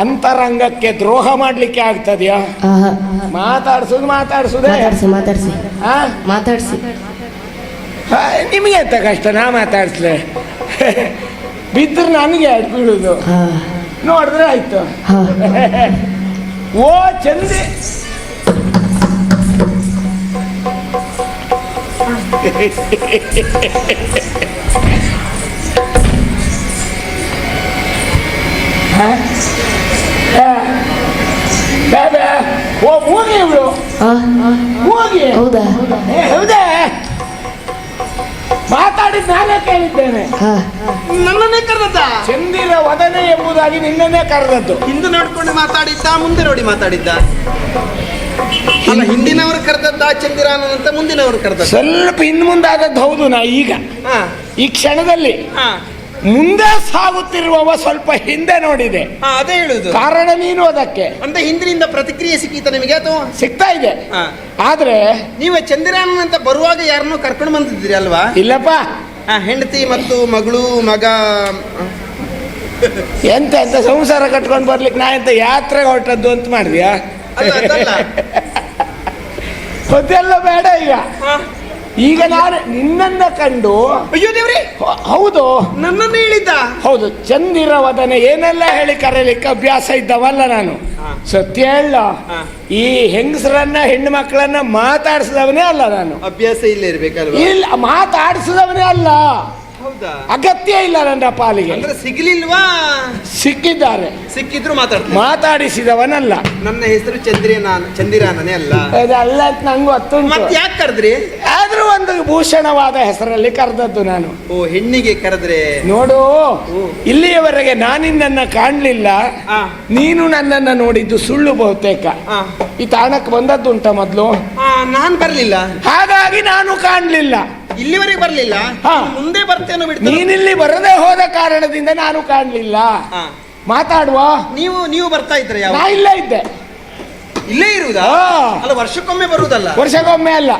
Speaker 4: ಅಂತರಂಗಕ್ಕೆ ದ್ರೋಹ ಮಾಡ್ಲಿಕ್ಕೆ ಆಗ್ತದ್ಯಾ ಮಾತಾಡ್ಸುದು ಮಾತಾಡ್ಸುದೇ
Speaker 1: ಮಾತಾಡ್ಸಿ ಮಾತಾಡ್ಸಿ
Speaker 4: ನಿಮಗೆ ಎಂತ ಕಷ್ಟ ನಾ ಮಾತಾಡ್ಸ್ಲೆ ಬಿದ್ದರೆ ನನಗೆ ಅಡ್ ಬೀಳುದು ನೋಡಿದ್ರೆ ಆಯ್ತು ಓ ಚಂದಿ ಓ ಹೋಗಿ ಇವಳು ಹೋಗಿ
Speaker 1: ಹೌದಾ
Speaker 4: ಹೌದಾ ಮಾತಾಡ ಮಾತಾಡಿದ್ ನಾನೇ ಕೇಳಿದ್ದೇನೆ.
Speaker 3: ನನ್ನನ್ನೇ ಕರೆದದ್ದ?
Speaker 4: ಚಂದಿರ ವದನೆ ಎಂಬುದಾಗಿ ನಿನ್ನನ್ನೇ ಕರೆದದ್ದು.
Speaker 3: ಹಿಂದೆ ನೋಡ್ಕೊಂಡು ಮಾತಾಡಿದ್ದ, ಮುಂದೆ ನೋಡಿ ಮಾತಾಡಿದ್ದ? ಅಲ್ಲ, ಹಿಂದಿನವರು ಕರೆದದ್ದ ಚಂದಿರಾನಂತ, ಮುಂದಿನವರು ಕರೆದದ್ದ?
Speaker 4: ಸ್ವಲ್ಪ ಇನ್ನು ಮುಂದಾದದ್ದು ಹೌದು. ನಾ ಈಗ ಈ ಕ್ಷಣದಲ್ಲಿ ಮುಂದೆ ಸಾಗುತ್ತಿರುವವ ಸ್ವಲ್ಪ ಹಿಂದೆ ನೋಡಿದೆ.
Speaker 3: ಅದೇ ಹೇಳುದು.
Speaker 4: ಕಾರಣ ನೀನು ಅದಕ್ಕೆ
Speaker 3: ಅಂತ ಹಿಂದಿನಿಂದ ಪ್ರತಿಕ್ರಿಯೆ ಸಿಕ್ಕೀತ ನಿಮಗೆ? ಅಥವಾ
Speaker 4: ಸಿಗ್ತಾ ಇದೆ. ಆದ್ರೆ
Speaker 3: ನೀವು ಚಂದಿರಾನನ್ ಅಂತ ಬರುವಾಗ ಯಾರನ್ನೂ ಕರ್ಕೊಂಡು ಬಂದಿದ್ದೀರಿ ಅಲ್ವಾ?
Speaker 4: ಇಲ್ಲಪ್ಪ,
Speaker 3: ಹೆಂಡತಿ ಮತ್ತು ಮಗಳು ಮಗ
Speaker 4: ಎಂತ ಎಂತ ಸಂಸಾರ ಕಟ್ಕೊಂಡು ಬರ್ಲಿಕ್ಕೆ ನಾ ಎಂತ ಯಾತ್ರೆಗೆ ಹೊರಟದ್ದು ಅಂತ ಮಾಡಿದ್ಯಾ? ಅದೆಲ್ಲ ಬೇಡ. ಈಗ ನಾನು ನಿನ್ನನ್ನ ಕಂಡು,
Speaker 3: ಅಯ್ಯೋ ದೇವ್ರಿ,
Speaker 4: ಹೌದು
Speaker 3: ನನ್ನನ್ನು ಹೇಳಿದ್ದ?
Speaker 4: ಹೌದು. ಚಂದಿರ ವದನೆ ಏನೆಲ್ಲ ಹೇಳಿ ಕರೆಯಲಿಕ್ಕೆ ಅಭ್ಯಾಸ ಇದ್ದವಲ್ಲ ನಾನು. ಸತ್ಯ ಹೇಳ, ಈ ಹೆಂಗಸರನ್ನ ಹೆಣ್ಣು ಮಕ್ಕಳನ್ನ ಮಾತಾಡಿಸಿದವನೇ ಅಲ್ಲ ನಾನು.
Speaker 3: ಅಭ್ಯಾಸ ಇಲ್ಲೇ ಇರ್ಬೇಕಲ್ವಾ?
Speaker 4: ಇಲ್ಲ, ಮಾತಾಡಿಸಿದವನೇ ಅಲ್ಲ.
Speaker 3: ಹೌದಾ?
Speaker 4: ಅಗತ್ಯ ಇಲ್ಲ ನನ್ನ ಪಾಲಿಗೆ.
Speaker 3: ಅಂದ್ರೆ ಸಿಗ್ಲಿಲ್ವಾ?
Speaker 4: ಸಿಕ್ಕಿದ್ದಾರೆ,
Speaker 3: ಸಿಕ್ಕಿದ್ರು
Speaker 4: ಮಾತಾಡಿಸಿದವನಲ್ಲ.
Speaker 3: ನನ್ನ ಹೆಸರು ಚಂದಿರಾನನೇ ಅಲ್ಲ.
Speaker 4: ಅದಲ್ಲ ಅಂತ ನಂಗೆ ಗೊತ್ತುಂಟು.
Speaker 3: ಮತ್ತೆ ಯಾಕೆ ಕರೆದ್ರಿ?
Speaker 4: ಆದ್ರೂ ಒಂದು ಭೂಷಣವಾದ ಹೆಸರಲ್ಲಿ ಕರೆದದ್ದು ನಾನು.
Speaker 3: ಓ, ಹೆಣ್ಣಿಗೆ ಕರೆದ್ರೆ? ನೋಡು,
Speaker 4: ಇಲ್ಲಿಯವರೆಗೆ ನಾನಿನ್ನ ಕಾಣ್ಲಿಲ್ಲ, ನೀನು ನನ್ನನ್ನ ನೋಡಿದ್ದು ಸುಳ್ಳು ಬಹುತೇಕ. ಈ ತಾಣಕ್ಕೆ ಬಂದದ್ದುಂಟ ಮೊದ್ಲು?
Speaker 3: ನಾನ್ ಬರ್ಲಿಲ್ಲ,
Speaker 4: ಹಾಗಾಗಿ ನಾನು ಕಾಣ್ಲಿಲ್ಲ.
Speaker 3: ಇಲ್ಲಿವರೆಗೆ ಬರ್ಲಿಲ್ಲ, ಮುಂದೆ ಬರ್ತೇನೋ ಬಿಡ್ತೇನೆ.
Speaker 4: ನೀನಿಲ್ಲಿ ಬರದೆ ಹೋದ ಕಾರಣದಿಂದ ನಾನು ಕಾಣ್ಲಿಲ್ಲ. ಮಾತಾಡುವ.
Speaker 3: ನೀವು ಬರ್ತಾ ಇದ್ರೆ?
Speaker 4: ನಾ ಇಲ್ಲೇ ಇದ್ದೆ.
Speaker 3: ಇಲ್ಲೇ ಇರುವುದಾ? ಅಲ್ಲ, ವರ್ಷಕ್ಕೊಮ್ಮೆ ಬರುವುದಲ್ಲ?
Speaker 4: ವರ್ಷಕ್ಕೊಮ್ಮೆ ಅಲ್ಲ,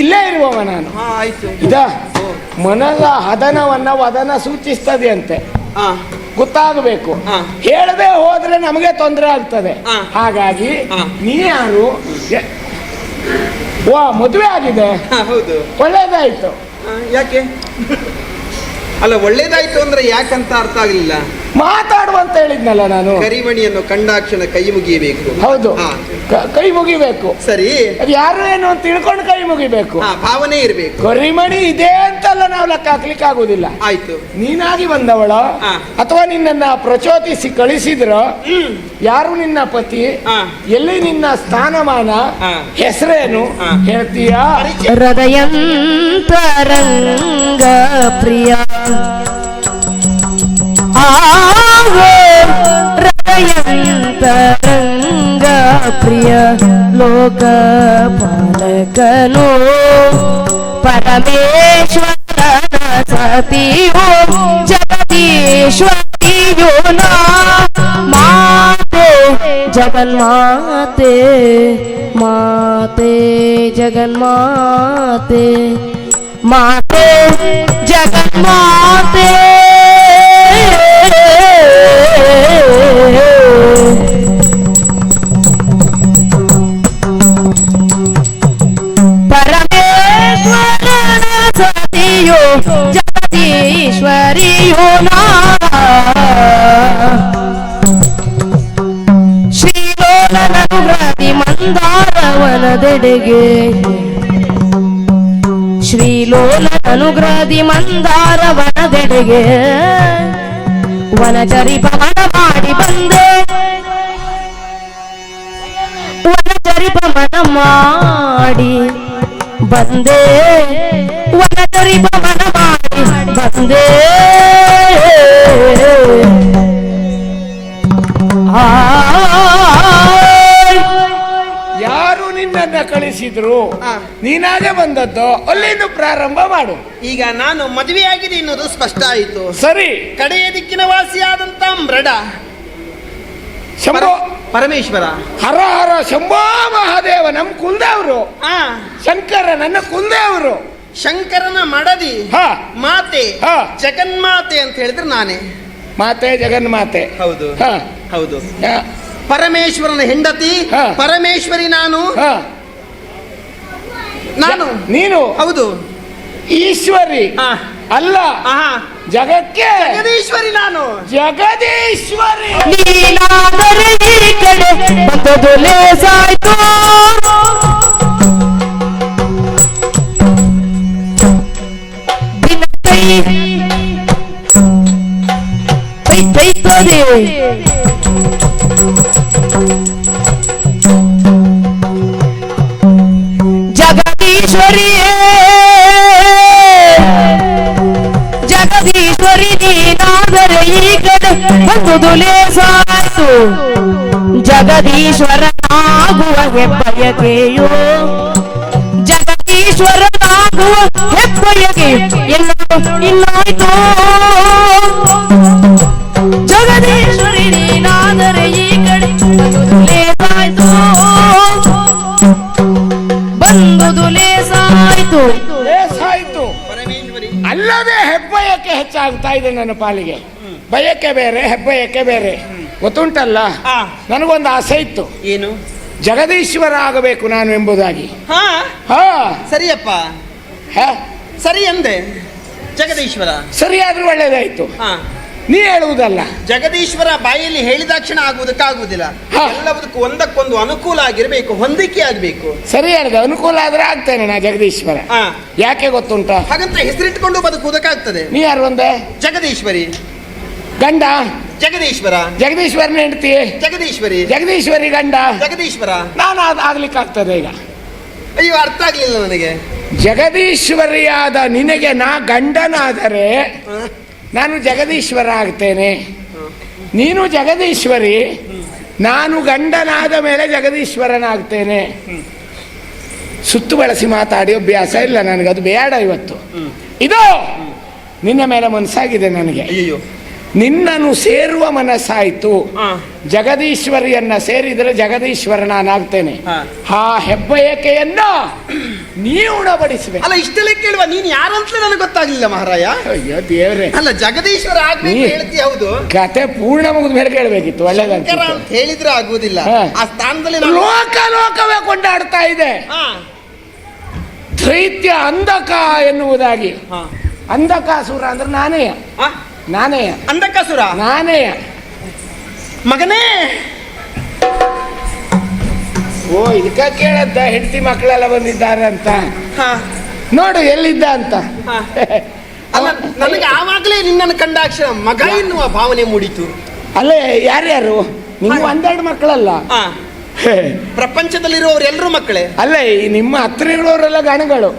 Speaker 4: ಇಲ್ಲೇ ಇರುವವ ನಾನು.
Speaker 3: ಆಯ್ತು.
Speaker 4: ಇದ ಮನದ ಹದನವನ್ನ ವದನ ಸೂಚಿಸ್ತದೆ ಅಂತೆ, ಗೊತ್ತಾಗಬೇಕು. ಹೇಳದೆ ಹೋದ್ರೆ ನಮಗೆ ತೊಂದರೆ ಆಗ್ತದೆ. ಹಾಗಾಗಿ ನೀ ಯಾರು? ಮದುವೆ ಆಗಿದೆ?
Speaker 3: ಹೌದು.
Speaker 4: ಒಳ್ಳೇದಾಯ್ತು.
Speaker 3: ಯಾಕೆ? ಅಲ್ಲ, ಒಳ್ಳೇದಾಯ್ತು ಅಂದ್ರೆ ಯಾಕಂತ ಅರ್ಥ ಆಗಲಿಲ್ಲ.
Speaker 4: ಮಾತಾಡುವಂತ ಹೇಳಿದ್ನಲ್ಲ ನಾನು.
Speaker 3: ಕರಿಮಣಿಯನ್ನು ಕಂಡಾಕ್ಷಣ ಕೈ ಮುಗಿಯಬೇಕು.
Speaker 4: ಹೌದು, ಕೈ ಮುಗಿಬೇಕು.
Speaker 3: ಸರಿ,
Speaker 4: ಅದು ಯಾರು ಏನು ಅಂತ ತಿಳ್ಕೊಂಡು ಕೈ ಮುಗಿಬೇಕು.
Speaker 3: ಭಾವನೆ ಇರ್ಬೇಕು.
Speaker 4: ಕರಿಮಣಿ ಇದೆ ಅಂತಲ್ಲ ನಾವು ಲೆಕ್ಕ ಹಾಕ್ಲಿಕ್ಕೆ ಆಗುದಿಲ್ಲ.
Speaker 3: ಆಯ್ತು.
Speaker 4: ನೀನಾಗಿ ಬಂದವಳ ಅಥವಾ ನಿನ್ನನ್ನ ಪ್ರಚೋದಿಸಿ ಕಳಿಸಿದ್ರ? ಯಾರು ನಿನ್ನ ಪತಿ? ಎಲ್ಲಿ ನಿನ್ನ ಸ್ಥಾನಮಾನ? ಹೆಸರೇನು ಹೇಳ್ತೀಯಾ?
Speaker 1: ಹೃದಯಂತರಂಗ ಪ್ರಿಯ, ಹೃದಯಂತರಂಗ ಪ್ರಿಯ, ಲೋಕಪಾಲಕನು ಪರಮೇಶ್ವರನ ಸತಿಯೋ ಜಗದೀಶ್ವರಿಯೋ ನಾ ಮಾತೆ ಜಗನ್ಮಾತೆ, ಮಾತೆ ಜಗನ್ಮಾತೆ, ಮಾತೆ ಜಗನ್ಮಾತೆ. ಪರಮೇಶ್ವರನ ಸತಿಯೋ ಜಗದೀಶ್ವರಿಯೋ ನಾ ಶ್ರೀಲೋಲನನು ಹೃದಿ ಮಂದಾರವನದೆಡೆಗೆ, ಶ್ರೀಲೋಲನನುಗ್ರಹದಿ ಮಂದಾರವನದೆಡೆಗೆ ವನಚರಿ ಪವನ ಮಾಡಿ ಬಂದೆ, ವನಚರಿ ಪವನ ಮಾಡಿ ಬಂದೆ, ವನಚರಿ ಪವನ ಮಾಡಿ ಬಂದೆ.
Speaker 4: ಯಾರು ನಿನ್ನನ್ನ ಕಳಿಸಿದ್ರು? ನೀನಾಗೆ ಬಂದದ್ದು. ಅಲ್ಲಿಂದ ಪ್ರಾರಂಭ ಮಾಡು.
Speaker 3: ಈಗ ನಾನು ಮದುವೆಯಾಗಿದೆ ಎನ್ನುವುದು ಸ್ಪಷ್ಟ ಆಯಿತು.
Speaker 4: ಸರಿ.
Speaker 3: ಕಡೆಯ ದಿಕ್ಕಿನ ವಾಸಿಯಾದಂತ ಮೃಡ
Speaker 4: ಶಂಭೋ
Speaker 3: ಪರಮೇಶ್ವರ,
Speaker 4: ಹರ ಹರ ಶಂಭೋ ಮಹಾದೇವ, ನಮ್ಮ ಕುಲದೇವರು. ಶಂಕರ ನನ್ನ ಕುಲದೇವರು.
Speaker 3: ಶಂಕರನ ಮಡದಿ ಮಾತೆ ಜಗನ್ಮಾತೆ ಅಂತ ಹೇಳಿದ್ರೆ ನಾನೇ.
Speaker 4: ಮಾತೆ ಜಗನ್ಮಾತೆ.
Speaker 3: ಹೌದು ಹೌದು. ಪರಮೇಶ್ವರನ ಹೆಂಡತಿ ಪರಮೇಶ್ವರಿ ನಾನು. ನಾನು ನೀನು? ಹೌದು. ಈಶ್ವರಿ ಅಲ್ಲ, ಜಗಕ್ಕೆ ಜಗದೀಶ್ವರಿ ನಾನು. ಜಗದೀಶ್ವರಿ
Speaker 1: ನೀನಾದರೆ ಈ ಕಡೆ ಬಂದದು ಲೇಸಾಯ್ತು, ದಿನ ಕೈ ಕೈತದೆ ಜಗದೀಶ್ವರಿಯೇ ಬಯಕೆಯೋ ಜಗದೀಶ್ವರನಾಗುವ ಹೆಬ್ಬಯಕೆ ಎಲ್ಲೋ ಇಲ್ಲಾಯ್ತು ಜಗದೀಶ್ವರಿ ನೀನಾದರೆ ಈ ಕಡೆ ಲೇಸಾಯ್ತು ಬಂದುದು ಲೇಸಾಯ್ತು
Speaker 4: ಲೇಸಾಯ್ತು ಅಲ್ಲದೆ ಹೆಬ್ಬಯಕೆ ಹೆಚ್ಚಾಗ್ತಾ ಇದೆ ನನ್ನ ಪಾಲಿಗೆ. ಬಯಕೆ ಬೇರೆ ಹೆಬ್ಬಯಕೆ ಬೇರೆ ಗೊತ್ತುಂಟಲ್ಲ. ನನಗೊಂದು ಆಸೆ ಇತ್ತು,
Speaker 3: ಏನು?
Speaker 4: ಜಗದೀಶ್ವರ ಆಗಬೇಕು ನಾನು ಎಂಬುದಾಗಿ.
Speaker 3: ಹಾ ಸರಿಯಪ್ಪ, ಸರಿ ಅಂದೆ. ಜಗದೀಶ್ವರ
Speaker 4: ಸರಿಯಾದ್ರೂ ಒಳ್ಳೇದಾಯ್ತು. ನೀ ಹೇಳುವುದಲ್ಲ,
Speaker 3: ಜಗದೀಶ್ವರ ಬಾಯಲ್ಲಿ ಹೇಳಿದಾಕ್ಷಣ ಆಗುವುದಕ್ಕಾಗುವುದಿಲ್ಲ. ಎಲ್ಲದಕ್ಕೂ ಒಂದಕ್ಕೊಂದು ಅನುಕೂಲ ಆಗಿರ್ಬೇಕು, ಹೊಂದಿಕೆ ಆಗ್ಬೇಕು.
Speaker 4: ಸರಿ ಹೇಳಿದೆ, ಅನುಕೂಲ ಆದ್ರೆ ಆಗ್ತೇನೆ ನಾ ಜಗದೀಶ್ವರ. ಯಾಕೆ ಗೊತ್ತುಂಟ?
Speaker 3: ಹಾಗಂತ ಹೆಸರಿಟ್ಕೊಂಡು ಬದುಕುವುದಕ್ಕಾಗ್ತದೆ.
Speaker 4: ನೀ ಯಾರು ಒಂದೇ?
Speaker 3: ಜಗದೀಶ್ವರಿ.
Speaker 4: ಗಂಡ
Speaker 3: ಜಗದೀಶ್ವರ.
Speaker 4: ಜಗದೀಶ್ವರನ ಹೆಂಡತಿ
Speaker 3: ಜಗದೀಶ್ವರಿ.
Speaker 4: ಜಗದೀಶ್ವರಿ ಗಂಡ
Speaker 3: ಜಗದೀಶ್ವರ.
Speaker 4: ನಾನು ಆಗ್ಲಿಕ್ಕಾಗ್ತದೆ ಈಗ?
Speaker 3: ಅಯ್ಯೋ, ಅರ್ಥ ಆಗ್ಲಿಲ್ಲ ನನಗೆ.
Speaker 4: ಜಗದೀಶ್ವರಿಯಾದ ನಿನಗೆ ನಾ ಗಂಡನಾದರೆ ನಾನು ಜಗದೀಶ್ವರ ಆಗ್ತೇನೆ, ನೀನು ಜಗದೀಶ್ವರಿ, ನಾನು ಗಂಡನಾದ ಮೇಲೆ ಜಗದೀಶ್ವರನಾಗ್ತೇನೆ. ಸುತ್ತು ಬಳಸಿ ಮಾತಾಡಿ ಅಭ್ಯಾಸ ಇಲ್ಲ ನನಗೆ, ಅದು ಬೇಡ ಇವತ್ತು. ಇದು ನಿನ್ನ ಮೇಲೆ ಮನಸ್ಸಾಗಿದೆ ನನಗೆ.
Speaker 3: ಅಯ್ಯೋ,
Speaker 4: ನಿನ್ನನ್ನು ಸೇರುವ ಮನಸ್ಸಾಯ್ತು. ಜಗದೀಶ್ವರಿಯನ್ನ ಸೇರಿದರೆ ಜಗದೀಶ್ವರ ನಾನಾಗ್ತೇನೆ. ಆ ಹೆಬ್ಬಯಕೆಯನ್ನ ನೀವು ಉಣಬಡಿಸಬೇಕು.
Speaker 3: ಅಲ್ಲ, ಇಷ್ಟೆಲ್ಲ ಕೇಳುವ ನೀನು ಯಾರಂತಲೇ ನನಗೆ ಗೊತ್ತಾಗ್ಲಿಲ್ಲ ಮಹಾರಾಯ.
Speaker 4: ಅಯ್ಯೋ ದೇವ್ರೆ,
Speaker 3: ಅಲ್ಲ ಜಗದೀಶ್ವರ ಆಗ್ಬೇಕು ಹೇಳ್ತೀಯ, ಹೌದು.
Speaker 4: ಕತೆ ಪೂರ್ಣ ಮುಗಿದ ಮೇಲೆ ಕೇಳಬೇಕಿತ್ತು, ಒಳ್ಳೇದಂತ
Speaker 3: ಹೇಳಿದ್ರೆ ಆಗುವುದಿಲ್ಲ. ಆ ಸ್ಥಾನದಲ್ಲಿ
Speaker 4: ಲೋಕವೇ ಕೊಂಡಾಡ್ತಾ ಇದೆ ದೈತ್ಯ ಅಂಧಕ ಎನ್ನುವುದಾಗಿ. ಅಂಧಕಾಸುರ ಅಂದ್ರೆ ನಾನೇ
Speaker 3: ಅಂಧಕಾಸುರ
Speaker 4: ನಾನೇ
Speaker 3: ಮಗನೇ.
Speaker 4: ಓ, ಇದಕ್ಕ ಕೇಳದ್ದ ಹೆಂಡತಿ ಮಕ್ಕಳೆಲ್ಲ ಬಂದಿದ್ದಾರೆ ಅಂತ. ನೋಡು ಎಲ್ಲಿದ್ದ ಅಂತ.
Speaker 3: ಅಲ್ಲ, ನನಗೆ ಆವಾಗಲೇ ನಿನ್ನನ್ನು ಕಂಡಾಕ್ಷಣ ಮಗ ಎನ್ನುವ ಭಾವನೆ ಮೂಡಿತು.
Speaker 4: ಅಲ್ಲೇ ಯಾರ್ಯಾರು? ನೀವು ಒಂದೆರಡು ಮಕ್ಕಳಲ್ಲ,
Speaker 3: ಪ್ರಪಂಚದಲ್ಲಿರುವವರು ಎಲ್ಲರೂ ಮಕ್ಕಳೇ.
Speaker 4: ಅಲ್ಲೇ ನಿಮ್ಮ ಹತ್ರ ಇರುವವರೆಲ್ಲ ಗಣಗಳು,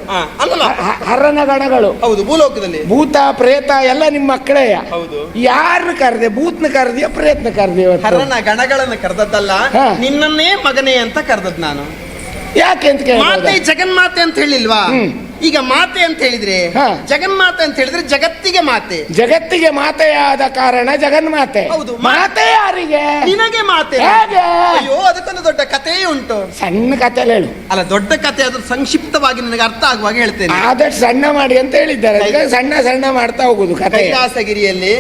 Speaker 4: ಹರನ ಗಣಗಳು.
Speaker 3: ಹೌದು, ಭೂಲೋಕದಲ್ಲಿ
Speaker 4: ಭೂತ ಪ್ರೇತ ಎಲ್ಲ ನಿಮ್ಮ ಮಕ್ಕಳೇ.
Speaker 3: ಹೌದು.
Speaker 4: ಯಾರನ್ನ ಕರೆದೆ? ಭೂತ್ನ ಕರೆದಿಯ ಪ್ರೇತ್ನ ಕರೆದಿಯ?
Speaker 3: ಹರನ ಗಣಗಳನ್ನು ಕರೆದದ್ದಲ್ಲ, ನಿನ್ನನ್ನೇ ಮಗನೇ ಅಂತ ಕರೆದದ್ ನಾನು.
Speaker 4: ಯಾಕೆ ಅಂತ ಕೇಳಿ,
Speaker 3: ಮಾತೆ ಜಗನ್ಮಾತೆ ಅಂತ ಹೇಳಿಲ್ವಾ? ಈಗ ಮಾತೆ ಅಂತ ಹೇಳಿದ್ರೆ, ಜಗನ್ಮಾತೆ ಅಂತ ಹೇಳಿದ್ರೆ ಜಗತ್ತಿಗೆ ಮಾತೆ.
Speaker 4: ಜಗತ್ತಿಗೆ ಮಾತೆಯಾದ ಕಾರಣ ಜಗನ್ಮಾತೆ.
Speaker 3: ಹೌದು.
Speaker 4: ಮಾತೆ ಯಾರಿಗೆ?
Speaker 3: ನಿನಗೆ ಮಾತೆ.
Speaker 4: ಹೇಗೆ?
Speaker 3: ಅಯ್ಯೋ, ಅದಕ್ಕೊಂದು ದೊಡ್ಡ ಕಥೆಯೇ ಉಂಟು.
Speaker 4: ಸಣ್ಣ ಕಥೆ ಹೇಳು.
Speaker 3: ಅಲ್ಲ, ದೊಡ್ಡ ಕಥೆ, ಅದು ಸಂಕ್ಷಿಪ್ತವಾಗಿ ನನಗೆ ಅರ್ಥ ಆಗುವಾಗ ಹೇಳ್ತೇನೆ.
Speaker 4: ಆದಷ್ಟು ಸಣ್ಣ ಮಾಡಿ ಅಂತ ಹೇಳಿದ್ದಾರೆ, ಸಣ್ಣ ಸಣ್ಣ ಮಾಡ್ತಾ ಹೋಗುದು ಕಥೆ.
Speaker 3: ಕೈಲಾಸಗಿರಿಯಲ್ಲಿ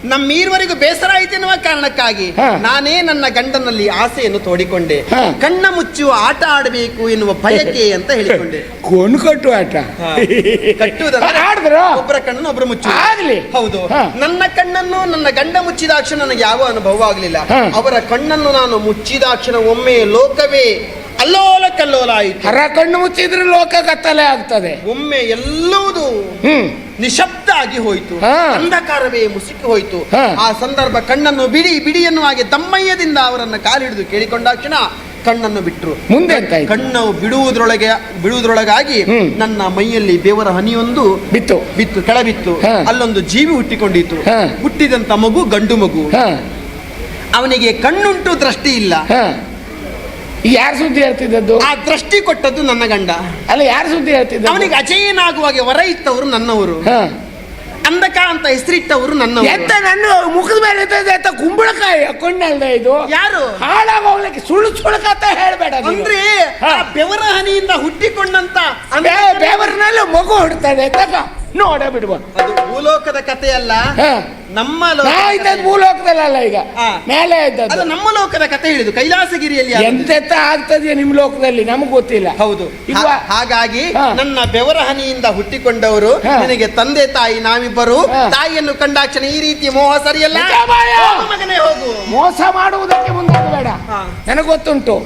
Speaker 3: ನಮ್ಮೀರ್ವರೆಗೂ ಬೇಸರ ಆಯ್ತು ಎನ್ನುವ ಕಾರಣಕ್ಕಾಗಿ ನಾನೇ ನನ್ನ ಗಂಡನಲ್ಲಿ ಆಸೆಯನ್ನು ತೋಡಿಕೊಂಡೆ. ಕಣ್ಣ ಮುಚ್ಚುವ ಆಟ ಆಡಬೇಕು ಎನ್ನುವ ಬಯಕೆ ಅಂತ ಹೇಳಿಕೊಂಡೆ.
Speaker 4: ಕೋನ್ ಕಟ್ಟು ಆಟ
Speaker 3: ಕಟ್ಟುವುದನ್ನು ಒಬ್ಬರ ಕಣ್ಣನ್ನು ಒಬ್ಬರು ಮುಚ್ಚು. ಹೌದು. ನನ್ನ ಕಣ್ಣನ್ನು ನನ್ನ ಗಂಡ ಮುಚ್ಚಿದಾಕ್ಷಣ ನನಗೆ ಯಾವ ಅನುಭವ ಆಗಲಿಲ್ಲ. ಅವರ ಕಣ್ಣನ್ನು ನಾನು ಮುಚ್ಚಿದಾಕ್ಷಣ ಒಮ್ಮೆ ಲೋಕವೇ ಅಲ್ಲೋಲ ಕಲ್ಲೋಲ ಆಯಿತು.
Speaker 4: ಹರ ಕಣ್ಣು ಮುಚ್ಚಿದ್ರೆ ಲೋಕ ಕತ್ತಲೆ ಆಗ್ತದೆ.
Speaker 3: ಒಮ್ಮೆ ಎಲ್ಲವುದು ನಿಶಬ್ದ ಆಗಿ ಹೋಯಿತು, ಅಂಧಕಾರವೇ ಮುಸುಕಿ ಹೋಯಿತು. ಆ ಸಂದರ್ಭ ಕಣ್ಣನ್ನು ಬಿಡಿ ಬಿಡಿ ಎನ್ನುವ ಹಾಗೆ ತಮ್ಮಯ್ಯದಿಂದ ಅವರನ್ನ ಕಾಲಿಡಿದು ಕೇಳಿಕೊಂಡಾಕ್ಷಣ ಕಣ್ಣನ್ನು ಬಿಟ್ಟರು.
Speaker 4: ಮುಂದೆ
Speaker 3: ಕಣ್ಣು ಬಿಡುವುದರೊಳಗಾಗಿ ನನ್ನ ಮೈಯಲ್ಲಿ ಬೆವರ ಹನಿಯೊಂದು ಬಿತ್ತು ಕೆಳಬಿತ್ತು. ಅಲ್ಲೊಂದು ಜೀವಿ ಹುಟ್ಟಿಕೊಂಡಿತು. ಹುಟ್ಟಿದಂತ ಮಗು ಗಂಡು ಮಗು. ಅವನಿಗೆ ಕಣ್ಣುಂಟು, ದೃಷ್ಟಿ ಇಲ್ಲ.
Speaker 4: ಯಾರು ಸುದ್ದಿ ಹೇಳ್ತಿದ್ದದ್ದು?
Speaker 3: ಆ ದೃಷ್ಟಿ ಕೊಟ್ಟದ್ದು ನನ್ನ ಗಂಡ.
Speaker 4: ಅಲ್ಲ, ಯಾರು ಸುದ್ದಿ ಹೇಳ್ತಿದ್ದ?
Speaker 3: ಅವನಿಗೆ ಅಜಯನಾಗುವಾಗೆ ವರ ಇತ್ತವರು ನನ್ನವರು. ಅಂಧಕ ಅಂತ ಹೆಸರಿಟ್ಟವರು ನನ್ನವರು.
Speaker 4: ಎಂತ ನನ್ನ ಮುಖದ ಮೇಲೆ ಕುಂಬಳಕಾಯಿ ಕೊಂಡಲ್ದ ಇದು? ಯಾರು? ಹಾಳಾಗೋಗ್ಲಿಕ್ಕೆ ಸುಳ್ಳು ಕಥ ಹೇಳ್ಬೇಡ.
Speaker 3: ಅಂದ್ರೆ ಬೆವರ ಹನಿಯಿಂದ ಹುಟ್ಟಿಕೊಂಡಂತ
Speaker 4: ಬೆವರಿನಲ್ಲಿ ಮಗು ಹುಡ್ತಾನೆ ನೋಡ ಬಿಡುವ.
Speaker 3: ಅದು ಭೂಲೋಕದ ಕಥೆಯಲ್ಲ, ನಮ್ಮ
Speaker 4: ಭೂಲೋಕದಲ್ಲ, ಈಗ ಮೇಲೆ
Speaker 3: ಅದು ನಮ್ಮ ಲೋಕದ ಕಥೆ ಹೇಳಿದು. ಕೈಲಾಸಗಿರಿಯಲ್ಲಿ
Speaker 4: ಎಂತೆಂತ ಆಗ್ತದೆ ನಿಮ್ ಲೋಕದಲ್ಲಿ ನಮಗ್ ಗೊತ್ತಿಲ್ಲ.
Speaker 3: ಹೌದು. ಹಾಗಾಗಿ ನನ್ನ ಬೆವರ ಹನಿಯಿಂದ ಹುಟ್ಟಿಕೊಂಡವರು ನನಗೆ ತಂದೆ ತಾಯಿ ನಾವಿಬ್ಬರು. ತಾಯಿಯನ್ನು ಕಂಡಾಕ್ಷಣ ಈ ರೀತಿ ಮೋಹ ಸರಿಯಲ್ಲ, ಮಗನೇ ಹೋಗು.
Speaker 4: ಮೋಸ ಮಾಡುವುದಕ್ಕೆ ಮುಂದಾಗಬೇಡ. ನನಗೆ ಗೊತ್ತುಂಟು,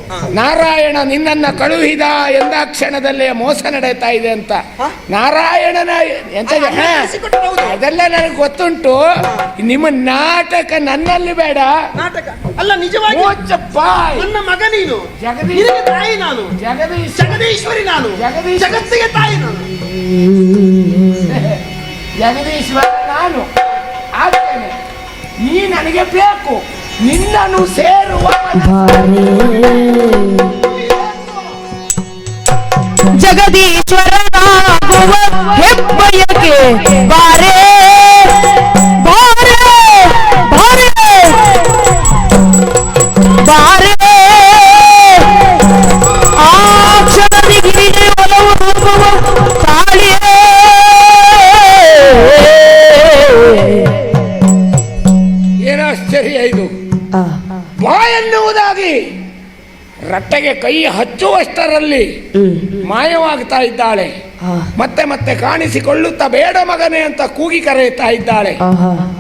Speaker 4: ನಾರಾಯಣ ನಿನ್ನನ್ನ ಕಳುಹಿದ ಎಂದಾಕ್ಷಣದಲ್ಲೇ ಮೋಸ ನಡೆಯುತ್ತಾ ಇದೆ ಅಂತ. ನಾರಾಯಣನ ಎಂತ ಅದೆಲ್ಲ ನನಗೆ ಗೊತ್ತುಂಟು. ನಿಮ್ಮ ನಾಟಕ ನನ್ನಲ್ಲಿ ಬೇಡ.
Speaker 3: ನಾಟಕ ಅಲ್ಲ, ನಿಜವಾಗಿ ನನ್ನ ಮಗ ನೀನು, ತಾಯಿ ನಾನು, ಜಗದೀಶ್ವರಿ ನಾನು, ಜಗತ್ತಿಗೆ ತಾಯಿ ನಾನು,
Speaker 4: ಜಗದೀಶ್ವರ ನಾನು ಆಗ್ತೇನೆ. ನೀ ನನಗೆ ಬೇಕು, ನಿನ್ನನ್ನು ಸೇರುವ
Speaker 1: ಜಗದೀಶ್ವರನಾಗುವ ಹೆಬ್ಬಯಕೆ ಬಾರೇ ಬಾರೇ ಬಾರೇ ಬಾರೇ ಆ ಕ್ಷಣದಿ ಗಿರಿಜೆ ಒಲವು ರೂಪವ ತಾಳಿಯೇ
Speaker 4: ಏನಾಶ್ಚರ್ಯ ಇದು. ಬಾ ಎನ್ನುವುದಾಗಿ ರಟ್ಟೆಗೆ ಕೈ ಹಚ್ಚುವಷ್ಟರಲ್ಲಿ ಮಾಯವಾಗ್ತಾ ಇದ್ದಾಳೆ. ಮತ್ತೆ ಮತ್ತೆ ಕಾಣಿಸಿಕೊಳ್ಳುತ್ತಾ ಬೇಡ ಮಗನೇ ಅಂತ ಕೂಗಿ ಕರೆಯುತ್ತಾ ಇದ್ದಾಳೆ.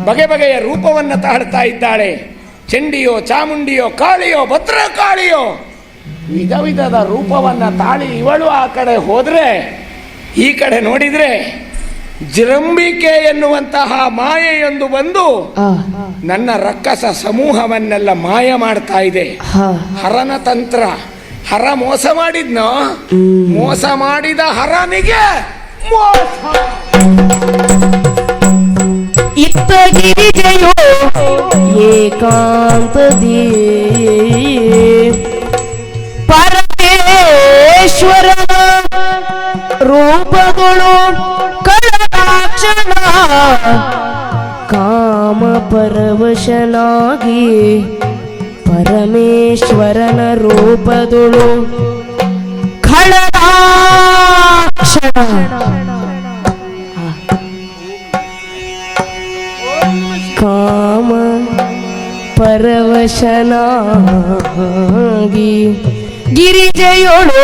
Speaker 4: ಬಗೆ ಬಗೆಯ ರೂಪವನ್ನ ತಾಳ್ತಾ ಇದ್ದಾಳೆ. ಚಂಡಿಯೋ, ಚಾಮುಂಡಿಯೋ, ಕಾಳಿಯೋ, ಭದ್ರಕಾಳಿಯೋ, ವಿಧ ವಿಧದ ರೂಪವನ್ನ ತಾಳಿ ಇವಳು ಆ ಕಡೆ ಹೋದ್ರೆ ಈ ಕಡೆ ನೋಡಿದ್ರೆ ಜರಂಬಿಕೆ ಎನ್ನುವಂತಹ ಮಾಯೆಯೊಂದು ಬಂದು ನನ್ನ ರಕ್ಕಸ ಸಮೂಹವನ್ನೆಲ್ಲ ಮಾಯ ಮಾಡ್ತಾ ಇದೆ. ಹರನ ತಂತ್ರ. ಹರ ಮೋಸ ಮಾಡಿದ್ನೋ, ಮೋಸ ಮಾಡಿದ ಹರನಿಗೆ ಮೋಸ.
Speaker 1: ಇತ್ತ ಗಿರಿಜೆಯೋ ಏಕಾಂತದಿ ಪರಮೇಶ್ವರನ ರೂಪಗಳು ಕಳದಾಕ್ಷಣ ಕಾಮ ಪರವಶನಾಗಿ ಪರಮೇಶ್ವರನ ರೂಪದೊಳು ಖಳದಾಕ್ಷಣ ಕಾಮ ಪರವಶನಾಗಿ ಗಿರಿಜೆಯೊಳು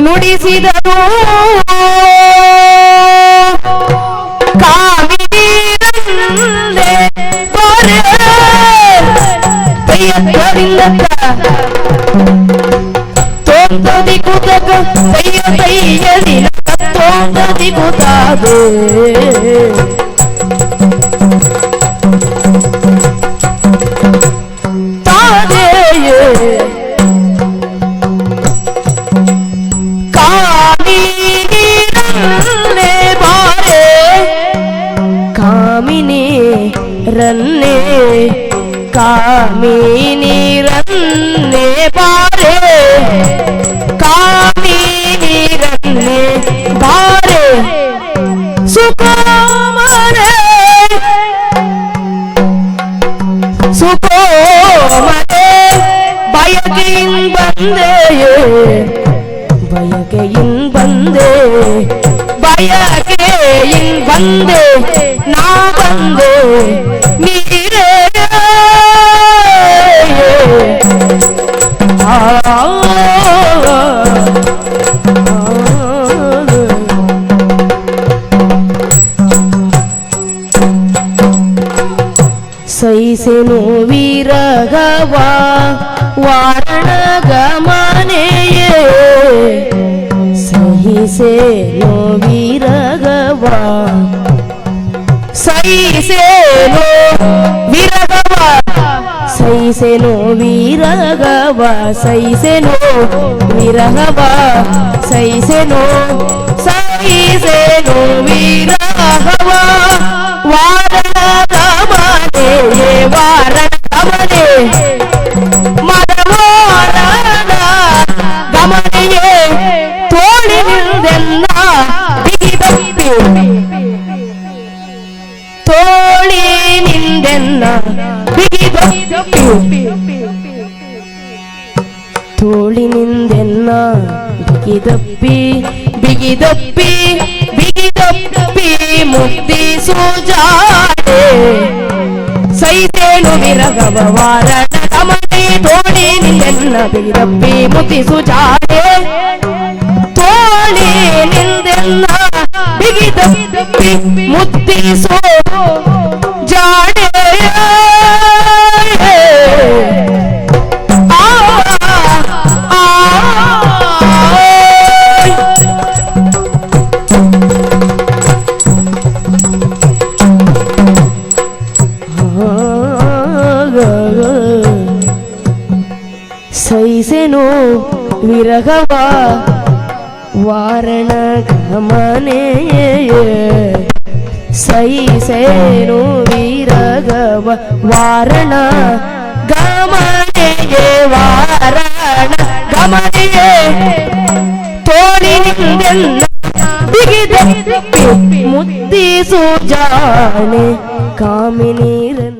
Speaker 1: ನುಡಿಸಿದರು ಕಾಮಿನೀರಲ್ಲೇ ಬಾರೆ ತಯ್ಯತ್ತರಿಲ್ಲತ್ತ ತೋಂದದಿ ಕುತಕ ತಯ್ಯ ತಯ್ಯದಿಲ್ಲ ತೋಂದದಿ ಕುತಾದೆ ತಾದೆಯೇ ಕಾಮಿನೀರಲ್ಲೇ ಬಾರೆ ಕಾಮಿನೀರನ್ನೇ ಕಾಮಿನೀರನ್ನೇ ಬಾರೆ ಕಾಮಿನೀರನ್ನೇ ಬಾರೆ ಸುಕೋಮರೆ ಸುಕೋಮರೆ ಬಯಕೆಯಿಂದ ಬಂದೆಯೇ ಬಯಕೆಯಿಂದ ಬಂದೆ ಬಯಕೆಯಿಂದ ಬಂದೆ ನಾ ಬಂದೆ ನೀರೇ ಸೈಸೆನು ವೀರಗವ ವಾರಣ ಗಮನೆಯೇ ಸಹಿಸೇನೋ ವೀರಗವ ಸೈಸೇನೋ ವೀರಗವ ಸೈಸೆನೋ ವೀರಗವ ಸೈಸೆನೋ ವೀರಗವ ಸೈಸೆನೋ ಸೈಸೆನೋ ವೀರಗವ ವಾರಣ ಗಮನೆ ವಾರಣ ಗಮನೆ ಮರವಾರಣ ಗಮನೆಯೇ ತೋಳಿನಿಂದೆಲ್ಲ ಬಿಗಿದಪ್ಪಿ ತೋಳಿನಿಂದೆಲ್ಲ ಬಿಗಿದಪ್ಪಿ ತೋಳಿನಿಂದೆಲ್ಲ ಬಿಗಿದಪ್ಪಿ ಬಿಗಿದಪ್ಪಿ ಬಿಗಿದಪ್ಪಿ ಮುಕ್ತಿಸುಜಾಡೆ ಸೈತೇನು ವಿರಗವ ವಾರಣ ಗಮನೆ ತೋಳಿನಿಂದೆಲ್ಲ ಬಿಗಿದಪ್ಪಿ ಮುಕ್ತಿಸುಜಾಡೆ ತೋಳಿನಿಂದೆಲ್ಲ ಬಿಗಿದಪ್ಪಿ ಮುಕ್ತಿಸು ಜಾಡೆ ಸೈಸೆನು ವಿರಗವ ವಾರಣ ಗಮನೆ ಸೈಸೇನು ವಿರಗವ ವಾರಣ ಗಮನೆಯೇ ವಾರಣ ಗಮನೆಯೇ ಬಂದೆಲ್ಲ ಬಿಗಿದ ಮುದ್ದಿಸೋ ಜಾಣೆ ಕಾಮಿನೀರನ್